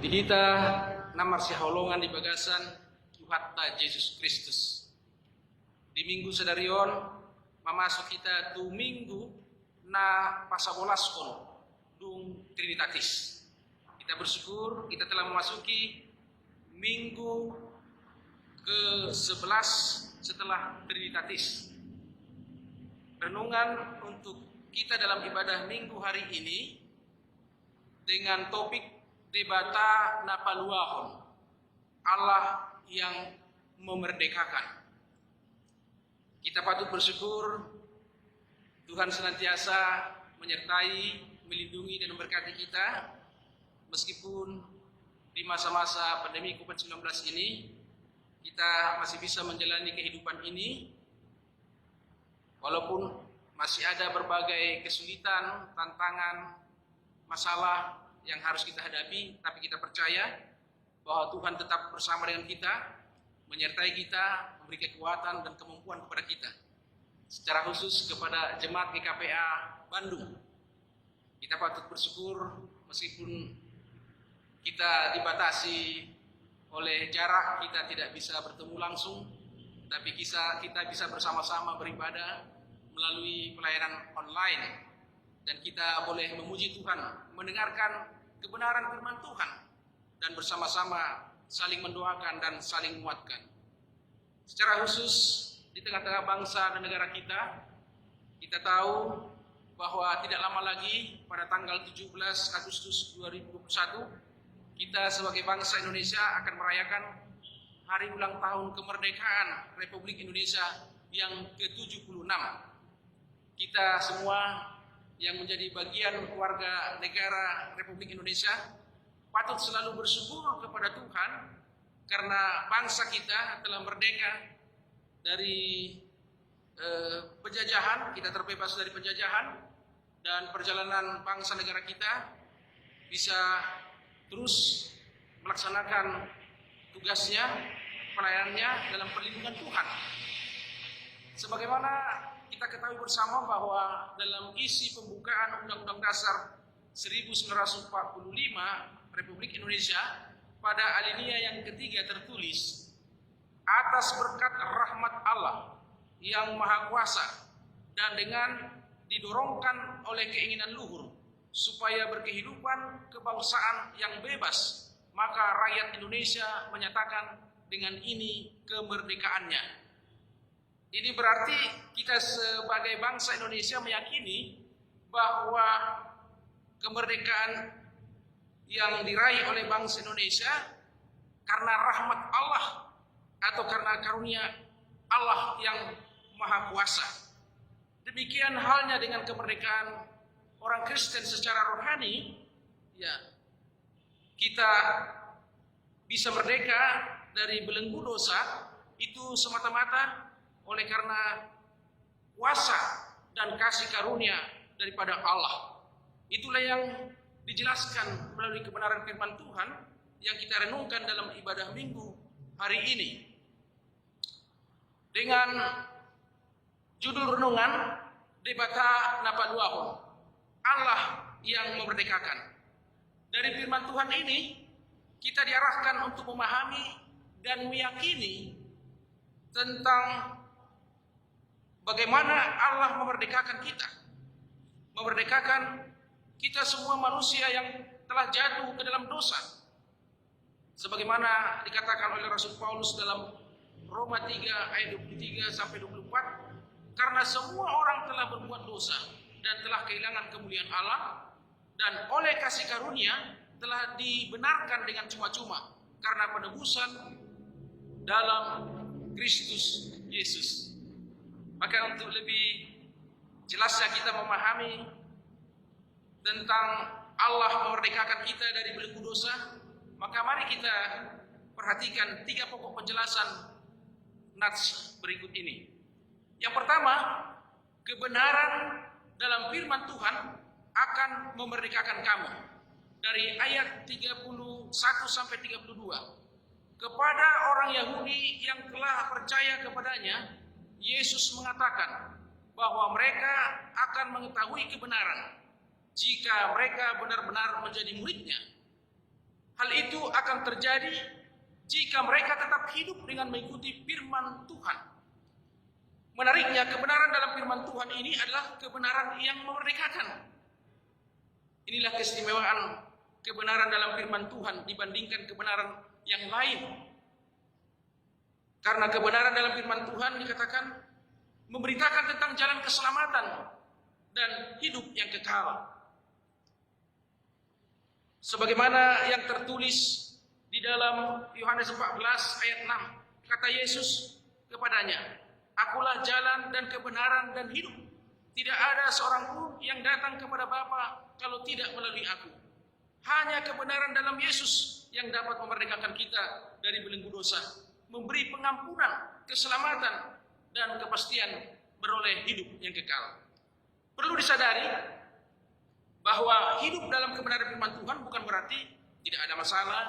[SPEAKER 11] Dihita namar siholongan di bagasan Tuhatta Yesus Kristus. Di minggu sedarion memasuk kita tu minggu na pasabolaskon dung Trinitatis. Kita bersyukur kita telah memasuki minggu ke-11 setelah Trinitatis. Renungan untuk kita dalam ibadah minggu hari ini dengan topik Debata Napaluahon, Allah yang memerdekakan. Kita patut bersyukur Tuhan senantiasa menyertai, melindungi dan memberkati kita meskipun di masa-masa pandemi COVID-19 ini kita masih bisa menjalani kehidupan ini walaupun masih ada berbagai kesulitan, tantangan, masalah yang harus kita hadapi, tapi kita percaya bahwa Tuhan tetap bersama dengan kita, menyertai kita, memberi kekuatan dan kemampuan kepada kita. Secara khusus kepada jemaat GKPA Bandung, kita patut bersyukur meskipun kita dibatasi oleh jarak, kita tidak bisa bertemu langsung, tapi kita bisa bersama-sama beribadah melalui pelayanan online. Dan kita boleh memuji Tuhan, mendengarkan kebenaran firman Tuhan, dan bersama-sama saling mendoakan dan saling menguatkan. Secara khusus di tengah-tengah bangsa dan negara kita, kita tahu bahwa tidak lama lagi pada tanggal 17 Agustus 2021, kita sebagai bangsa Indonesia akan merayakan hari ulang tahun kemerdekaan Republik Indonesia yang ke-76. Kita semua yang menjadi bagian warga negara Republik Indonesia patut selalu bersyukur kepada Tuhan karena bangsa kita telah merdeka dari penjajahan, kita terbebas dari penjajahan, dan perjalanan bangsa negara kita bisa terus melaksanakan tugasnya, pelayanannya dalam perlindungan Tuhan. Sebagaimana kita ketahui bersama bahwa dalam isi pembukaan Undang-Undang Dasar 1945 Republik Indonesia pada alinea yang ketiga tertulis, atas berkat rahmat Allah yang Maha Kuasa dan dengan didorongkan oleh keinginan luhur supaya berkehidupan kebangsaan yang bebas, maka rakyat Indonesia menyatakan dengan ini kemerdekaannya. Ini berarti kita sebagai bangsa Indonesia meyakini bahwa kemerdekaan yang diraih oleh bangsa Indonesia karena rahmat Allah atau karena karunia Allah yang Maha Kuasa. Demikian halnya dengan kemerdekaan orang Kristen secara rohani, ya, kita bisa merdeka dari belenggu dosa itu semata-mata oleh karena kuasa dan kasih karunia daripada Allah. Itulah yang dijelaskan melalui kebenaran firman Tuhan yang kita renungkan dalam ibadah minggu hari ini. Dengan judul renungan Debata Napaluahon, Allah yang memerdekakan. Dari firman Tuhan ini kita diarahkan untuk memahami dan meyakini tentang bagaimana Allah memerdekakan kita. Memerdekakan kita semua manusia yang telah jatuh ke dalam dosa. Sebagaimana dikatakan oleh Rasul Paulus dalam Roma 3 ayat 23 sampai 24, karena semua orang telah berbuat dosa dan telah kehilangan kemuliaan Allah, dan oleh kasih karunia telah dibenarkan dengan cuma-cuma karena penebusan dalam Kristus Yesus. Maka untuk lebih jelasnya kita memahami tentang Allah memerdekakan kita dari belenggu dosa, maka mari kita perhatikan 3 pokok penjelasan nats berikut ini. Yang pertama, kebenaran dalam firman Tuhan akan memerdekakan kamu. Dari ayat 31 sampai 32. Kepada orang Yahudi yang telah percaya kepadanya, Yesus mengatakan bahwa mereka akan mengetahui kebenaran jika mereka benar-benar menjadi muridnya. Hal itu akan terjadi jika mereka tetap hidup dengan mengikuti firman Tuhan. Menariknya, kebenaran dalam firman Tuhan ini adalah kebenaran yang memerdekakan. Inilah keistimewaan kebenaran dalam firman Tuhan dibandingkan kebenaran yang lain. Karena kebenaran dalam firman Tuhan dikatakan memberitakan tentang jalan keselamatan dan hidup yang kekal. Sebagaimana yang tertulis di dalam Yohanes 14 ayat 6, kata Yesus kepadanya, "Akulah jalan dan kebenaran dan hidup. Tidak ada seorang pun yang datang kepada Bapa kalau tidak melalui aku." Hanya kebenaran dalam Yesus yang dapat memerdekakan kita dari belenggu dosa, memberi pengampunan, keselamatan, dan kepastian beroleh hidup yang kekal. Perlu disadari bahwa hidup dalam kebenaran firman Tuhan bukan berarti tidak ada masalah,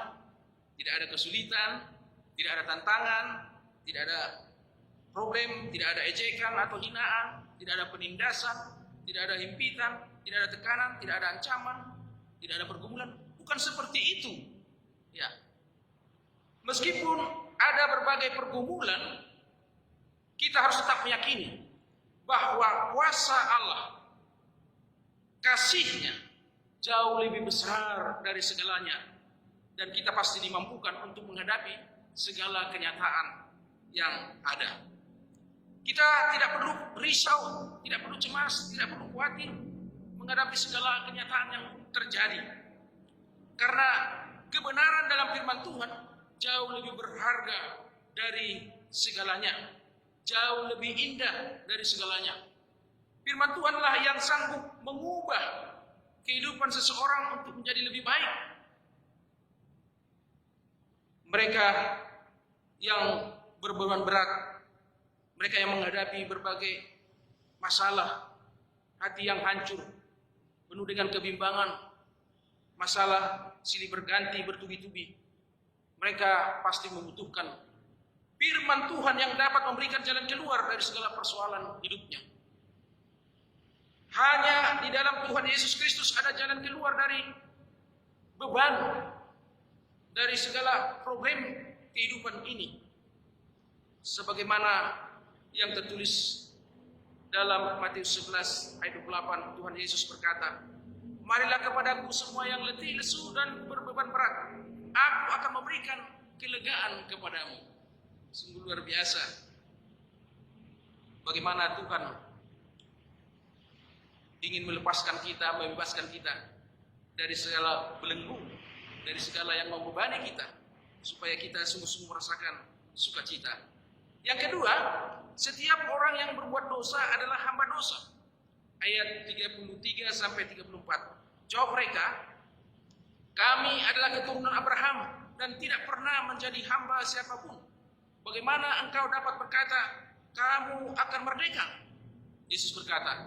[SPEAKER 11] tidak ada kesulitan, tidak ada tantangan, tidak ada problem, tidak ada ejekan atau hinaan, tidak ada penindasan, tidak ada himpitan, tidak ada tekanan, tidak ada ancaman, tidak ada pergumulan. Bukan seperti itu. Ya. Meskipun ada berbagai pergumulan, kita harus tetap meyakini bahwa kuasa Allah, kasih-Nya jauh lebih besar dari segalanya, dan kita pasti dimampukan untuk menghadapi segala kenyataan yang ada. Kita tidak perlu risau, tidak perlu cemas, tidak perlu khawatir menghadapi segala kenyataan yang terjadi. Karena kebenaran dalam firman Tuhan jauh lebih berharga dari segalanya, jauh lebih indah dari segalanya. Firman Tuhanlah yang sanggup mengubah kehidupan seseorang untuk menjadi lebih baik. Mereka yang berbeban berat, mereka yang menghadapi berbagai masalah, hati yang hancur, penuh dengan kebimbangan, masalah silih berganti bertubi-tubi, mereka pasti membutuhkan firman Tuhan yang dapat memberikan jalan keluar dari segala persoalan hidupnya. Hanya di dalam Tuhan Yesus Kristus ada jalan keluar dari beban dari segala problem kehidupan ini. Sebagaimana yang tertulis dalam Matius 11 ayat 28, Tuhan Yesus berkata, "Marilah kepadaku semua yang letih, lesu, dan berbeban berat. Aku akan memberikan kelegaan kepadamu." Sungguh luar biasa. Bagaimana Tuhan ingin melepaskan kita, membebaskan kita dari segala belenggu, dari segala yang membebani kita, supaya kita sungguh-sungguh merasakan sukacita. Yang kedua, setiap orang yang berbuat dosa adalah hamba dosa. Ayat 33 sampai 34. Jawab mereka, "Kami adalah keturunan Abraham dan tidak pernah menjadi hamba siapapun. Bagaimana engkau dapat berkata, kamu akan merdeka?" Yesus berkata,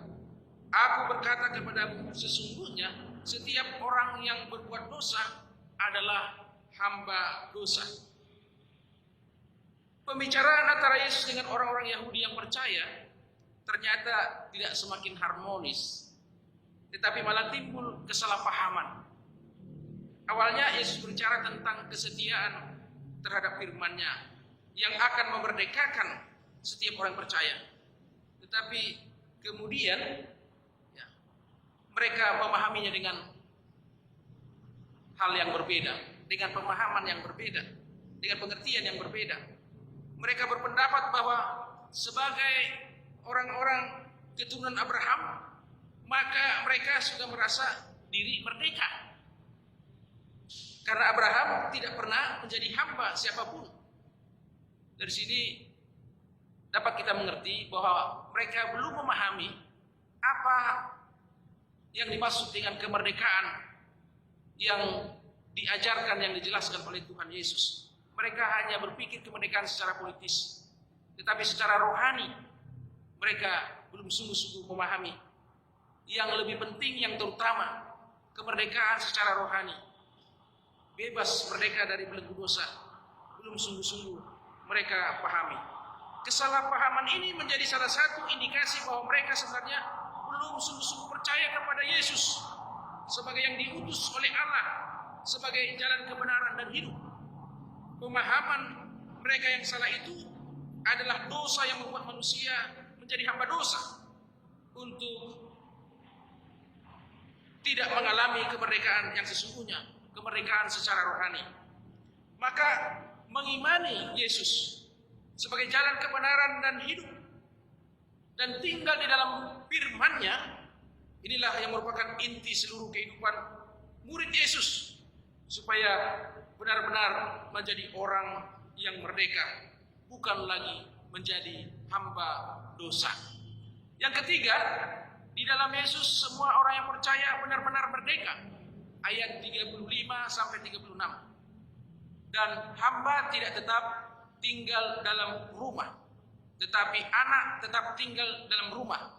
[SPEAKER 11] "Aku berkata kepadamu, sesungguhnya setiap orang yang berbuat dosa adalah hamba dosa." Pembicaraan antara Yesus dengan orang-orang Yahudi yang percaya ternyata tidak semakin harmonis, tetapi malah timbul kesalahpahaman. Awalnya Yesus berbicara tentang kesetiaan terhadap firman-Nya yang akan memerdekakan setiap orang percaya. Tetapi kemudian mereka memahaminya dengan hal yang berbeda, dengan pemahaman yang berbeda, dengan pengertian yang berbeda. Mereka berpendapat bahwa sebagai orang-orang keturunan Abraham, maka mereka sudah merasa diri merdeka. Karena Abraham tidak pernah menjadi hamba siapapun. Dari sini dapat kita mengerti bahwa mereka belum memahami apa yang dimaksud dengan kemerdekaan yang diajarkan, yang dijelaskan oleh Tuhan Yesus. Mereka hanya berpikir kemerdekaan secara politis, tetapi secara rohani mereka belum sungguh-sungguh memahami yang lebih penting, yang terutama kemerdekaan secara rohani, bebas merdeka dari belenggu dosa, belum sungguh-sungguh mereka pahami. Kesalahpahaman ini menjadi salah satu indikasi bahwa mereka sebenarnya belum sungguh-sungguh percaya kepada Yesus sebagai yang diutus oleh Allah, sebagai jalan kebenaran dan hidup. Pemahaman mereka yang salah itu adalah dosa yang membuat manusia menjadi hamba dosa untuk tidak mengalami kemerdekaan yang sesungguhnya, kemerdekaan secara rohani. Maka mengimani Yesus sebagai jalan kebenaran dan hidup dan tinggal di dalam firman-Nya, inilah yang merupakan inti seluruh kehidupan murid Yesus, supaya benar-benar menjadi orang yang merdeka, bukan lagi menjadi hamba dosa. Yang ketiga, di dalam Yesus semua orang yang percaya benar-benar merdeka. Ayat 35 sampai 36. Dan hamba tidak tetap tinggal dalam rumah, tetapi anak tetap tinggal dalam rumah.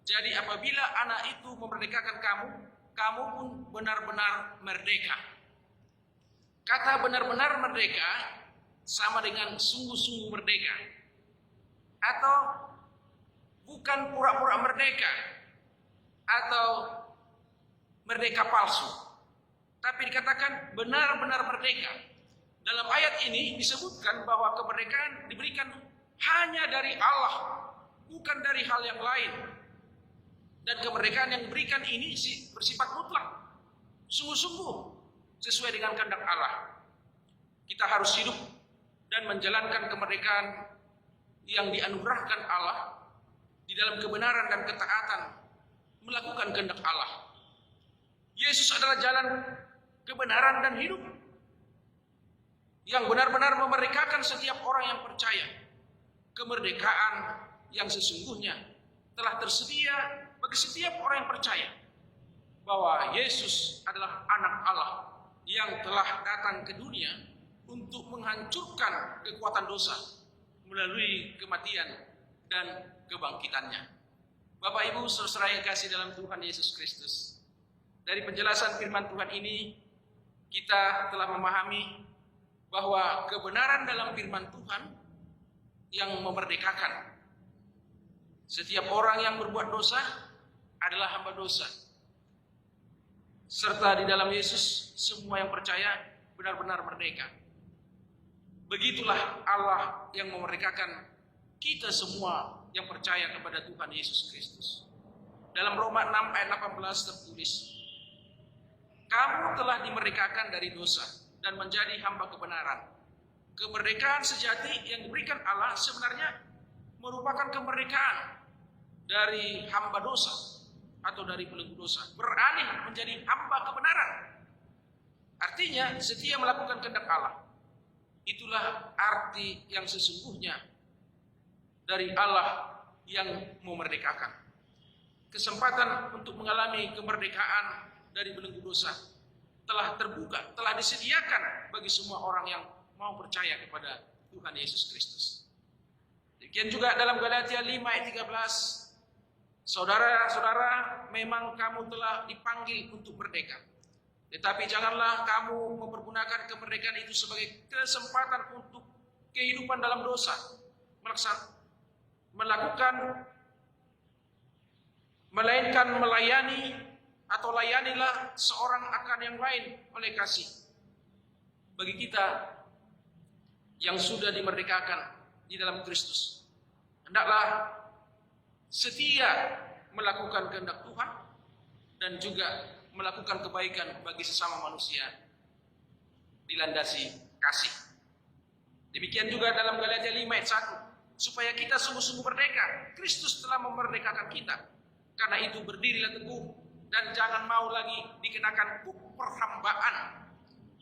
[SPEAKER 11] Jadi apabila anak itu memerdekakan kamu, kamu pun benar-benar merdeka. Kata benar-benar merdeka sama dengan sungguh-sungguh merdeka, atau bukan pura-pura merdeka, atau merdeka palsu, tapi dikatakan benar-benar merdeka. Dalam ayat ini disebutkan bahwa kemerdekaan diberikan hanya dari Allah, bukan dari hal yang lain. Dan kemerdekaan yang diberikan ini bersifat mutlak, sungguh-sungguh sesuai dengan kehendak Allah. Kita harus hidup dan menjalankan kemerdekaan yang dianugerahkan Allah di dalam kebenaran dan ketaatan, melakukan kehendak Allah. Yesus adalah jalan kebenaran dan hidup yang benar-benar memerdekakan setiap orang yang percaya. Kemerdekaan yang sesungguhnya telah tersedia bagi setiap orang yang percaya bahwa Yesus adalah anak Allah yang telah datang ke dunia untuk menghancurkan kekuatan dosa melalui kematian dan kebangkitannya. Bapak Ibu saudara yang kasih dalam Tuhan Yesus Kristus, dari penjelasan firman Tuhan ini kita telah memahami bahwa kebenaran dalam firman Tuhan yang memerdekakan. Setiap orang yang berbuat dosa adalah hamba dosa. serta di dalam Yesus semua yang percaya benar-benar merdeka. Begitulah Allah yang memerdekakan kita semua yang percaya kepada Tuhan Yesus Kristus. Dalam Roma 6 ayat 18 tertulis, kamu telah dimerdekakan dari dosa dan menjadi hamba kebenaran. Kemerdekaan sejati yang diberikan Allah sebenarnya merupakan kemerdekaan dari hamba dosa atau dari belenggu dosa, beralih menjadi hamba kebenaran. Artinya setia melakukan kehendak Allah. Itulah arti yang sesungguhnya dari Allah yang memerdekakan. Kesempatan untuk mengalami kemerdekaan dari belenggu dosa telah terbuka, telah disediakan bagi semua orang yang mau percaya kepada Tuhan Yesus Kristus. Demikian juga dalam Galatia 5 ayat 13, saudara-saudara, memang kamu telah dipanggil untuk merdeka. Tetapi janganlah kamu mempergunakan kemerdekaan itu sebagai kesempatan untuk kehidupan dalam dosa, melainkan melayani atau layanilah seorang akan yang lain oleh kasih. Bagi kita yang sudah dimerdekakan di dalam Kristus, hendaklah setia melakukan kehendak Tuhan dan juga melakukan kebaikan bagi sesama manusia dilandasi kasih. Demikian juga dalam Galatia 5 ayat 1, supaya kita sungguh-sungguh merdeka. Kristus telah memerdekakan kita. Karena itu berdirilah teguh dan jangan mau lagi dikenakan hukum perhambaan.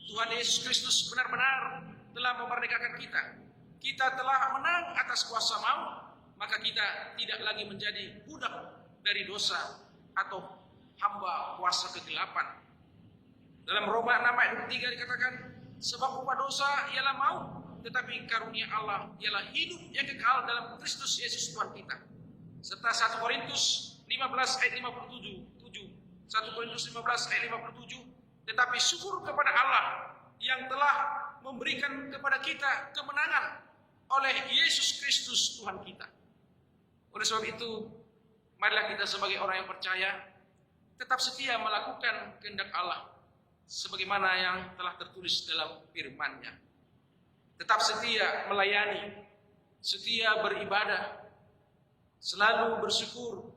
[SPEAKER 11] Tuhan Yesus Kristus benar-benar telah memerdekakan kita. Kita telah menang atas kuasa maut, maka kita tidak lagi menjadi budak dari dosa atau hamba kuasa kegelapan. Dalam Roma 6 ayat 3 dikatakan, sebab upah dosa ialah maut, tetapi karunia Allah ialah hidup yang kekal dalam Kristus Yesus Tuhan kita. Serta 1 Korintus 15 ayat 57, 1 Korintus 15 ayat 57, tetapi syukur kepada Allah yang telah memberikan kepada kita kemenangan oleh Yesus Kristus Tuhan kita. Oleh sebab itu, marilah kita sebagai orang yang percaya tetap setia melakukan kehendak Allah sebagaimana yang telah tertulis dalam firman-Nya. Tetap setia melayani, setia beribadah, selalu bersyukur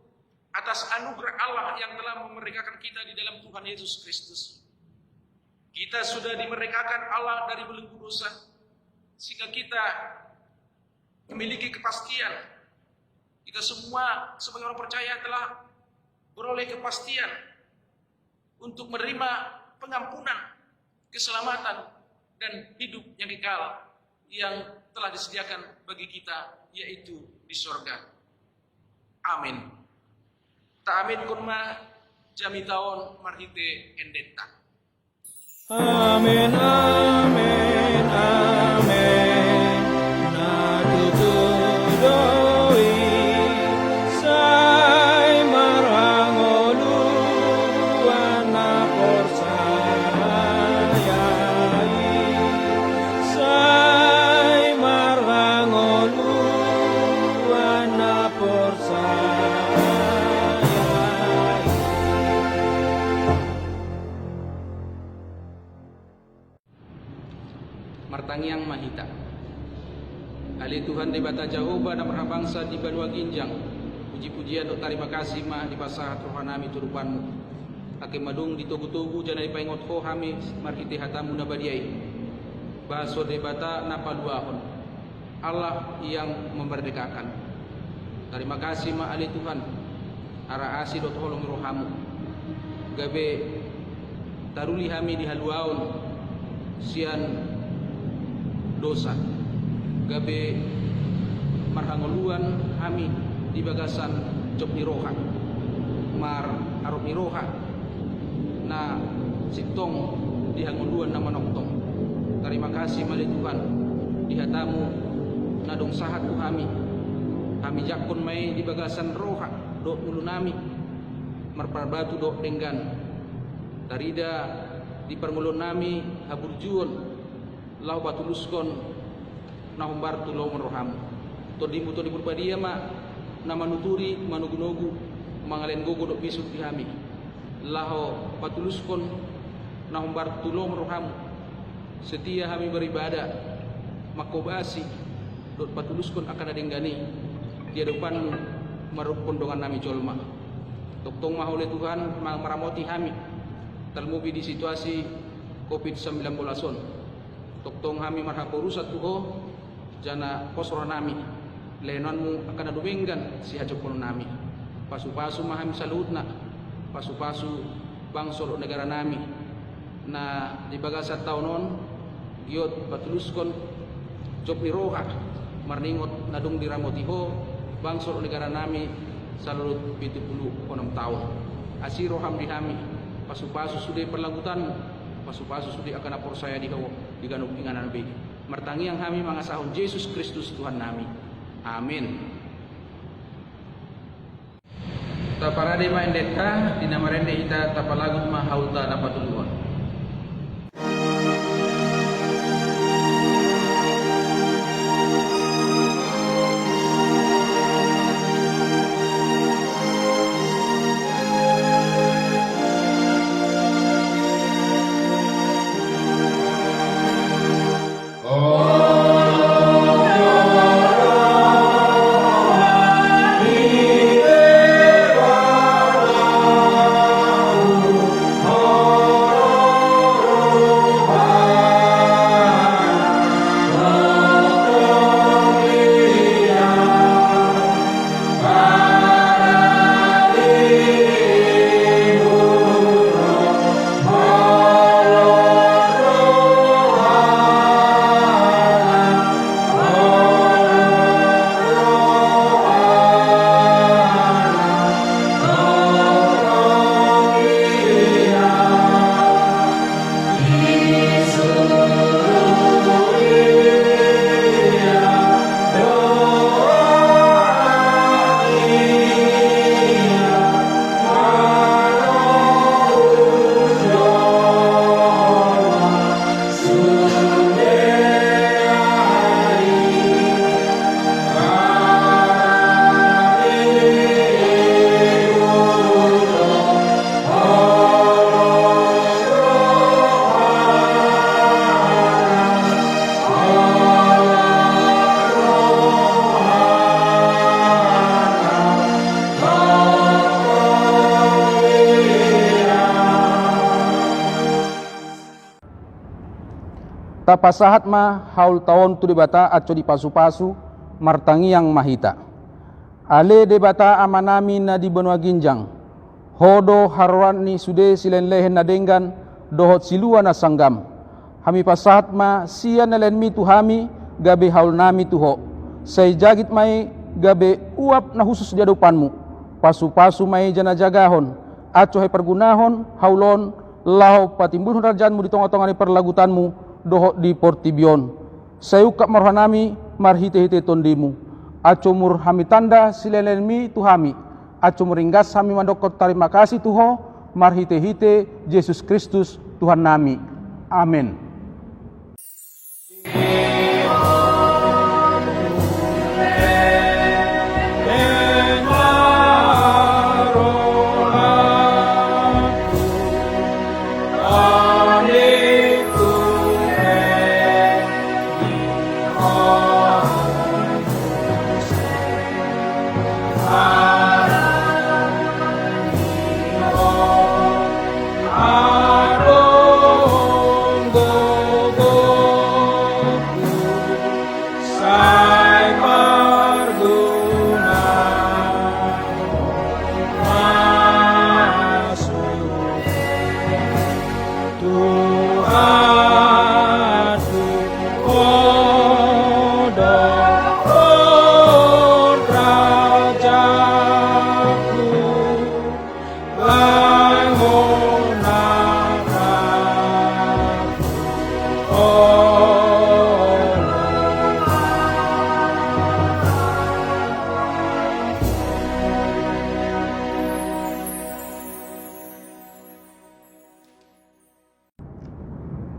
[SPEAKER 11] atas anugerah Allah yang telah memerdekakan kita di dalam Tuhan Yesus Kristus. Kita sudah dimerdekakan Allah dari belenggu dosa, sehingga kita memiliki kepastian. Kita semua sebagai orang percaya telah beroleh kepastian untuk menerima pengampunan, keselamatan, dan hidup yang kekal yang telah disediakan bagi kita, yaitu di surga. Amin. Ta amin kunma jami taon marhite endeta.
[SPEAKER 1] Amin, amin, amin. Natutudoi sai marangolu anak persayai sai marangolu anak persayai.
[SPEAKER 11] Martangiang Mahita. Ali Tuhan di bata Jehovah dan bangsa di Banua Ginjang. Puji-pujian untuk terima kasih mah di basahat rohanami turupanmu. Ake madung di tugu-tugu jana di paingot ho hami marhiti hatamu nabadiai. Bahaso di bata napaduahon. Allah yang memerdekakan. Terima kasih mah Ali Tuhan. Ara asi dot holong rohamu. Gabe taruli hami di haluaun. Sian dosa gabe marhangoluan hami di bagasan cok niroha mar arop niroha na sitong di hangoluan nama noktong. Terima kasih mali Tuhan di hatamu na dong sahat ku hami jakun mai di bagasan roha do ulunami marparbatu do denggan tarida di permulun nami haburjuon lau batuluskon nahumbar tulau meroham to dimbu padia ma nama nuturi manugunogu mangalen gogo dok bisuk di hami laho patuluskon nahumbar tulong rohamu setia kami beribadah makobasi dot patuluskon akan adenggani di hadapanmu marut pondongan nami colma toktong mahole Tuhan meramoti kami termubi di situasi COVID-19 on toktong kami marhaporusat tuho jana posro nami lenonmu akan adubenggan si hajopon nami pasu-pasu mahami salutna pasu-pasu bangsor negara nami na di bagasat taunon giot patuluskon job ni roha marningot nadung diramotiho bangsor negara nami salut 76 tahun asiro hamdi kami pasu-pasu sudah perlagutan pasu-pasu sudah akan apor saya di hawo di ganuk inganan be martangi yang kami mangasahun Yesus Kristus Tuhan nami amin. Taparade ma endeka dinamarende ita tapalagut ma haulta napatuluan.
[SPEAKER 12] Tapasahat ma haul tahun tu debata aco di pasu-pasu martangi yang mahita. Ale debata amanami na di benua ginjang. Hodo harwani sude silen lehen nadenggan dohot silua na sanggam. Hami pasahat ma sia nalen mi tu hami gabe haul nami tuho. Say jagit mai gabe uap na khusus di hadapanmu. Pasu-pasu mai jana jagahon. Aco he pergunahon haulon lau patimbul rajanmu di tengah-tengah perlagutanmu doho di portibion sayuka marhanami marhite-hite tondimu aco mur hami tanda silenenmi tuhami aco meringgas hami mandokot terima kasih tuho marhite-hite Yesus Kristus Tuhan nami amin.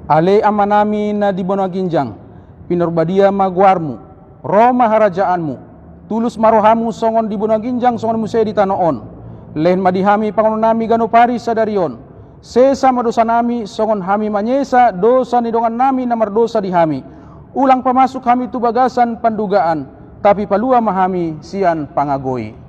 [SPEAKER 12] Ale amanami na di benua ginjang, pinurbadia maguarmu, roh maharajaanmu, tulus marohamu songon di benua ginjang songon musai di tanoon, Lehen madihami pangonon nami ganopari sadarion. Sesa madosa nami, songon hami manyesa, dosa nidongan nami na mardosa di hami. Ulang pamasuk hami tu bagasan pandugaan, tapi palua mahami sian pangagoi.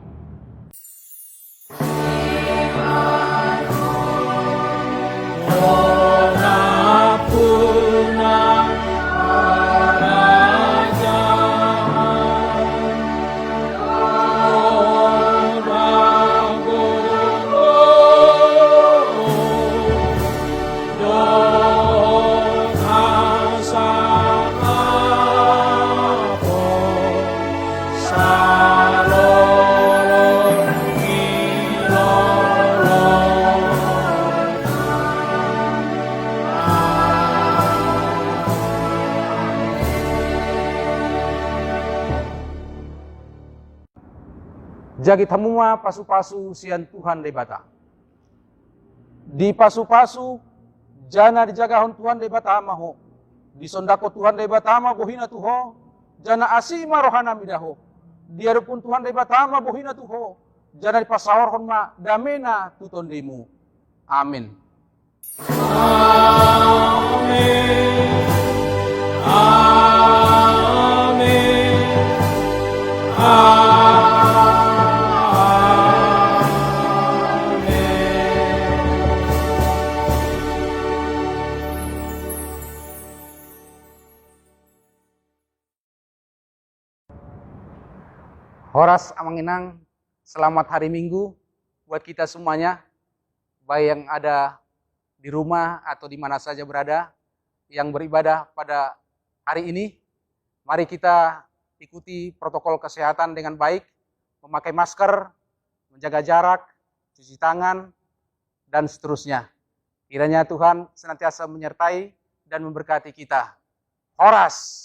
[SPEAKER 12] Jagi tamuma pasu-pasu sian Tuhan debata. Di pasu-pasu jana dijagahon Tuhan debata maho. Di sondako Tuhan debata ma bohina tuho. Jana asima rohana midaho. Diarupun Tuhan debata ma bohina tuho. Jana dipasahorhon ma damena tutondemu. Amin. Amin. Amin. Amin. Horas Amanginang, selamat hari Minggu buat kita semuanya, baik yang ada di rumah atau di mana saja berada, yang beribadah pada hari ini. Mari kita ikuti protokol kesehatan dengan baik, memakai masker, menjaga jarak, cuci tangan, dan seterusnya. Kiranya Tuhan senantiasa menyertai dan memberkati kita. Horas!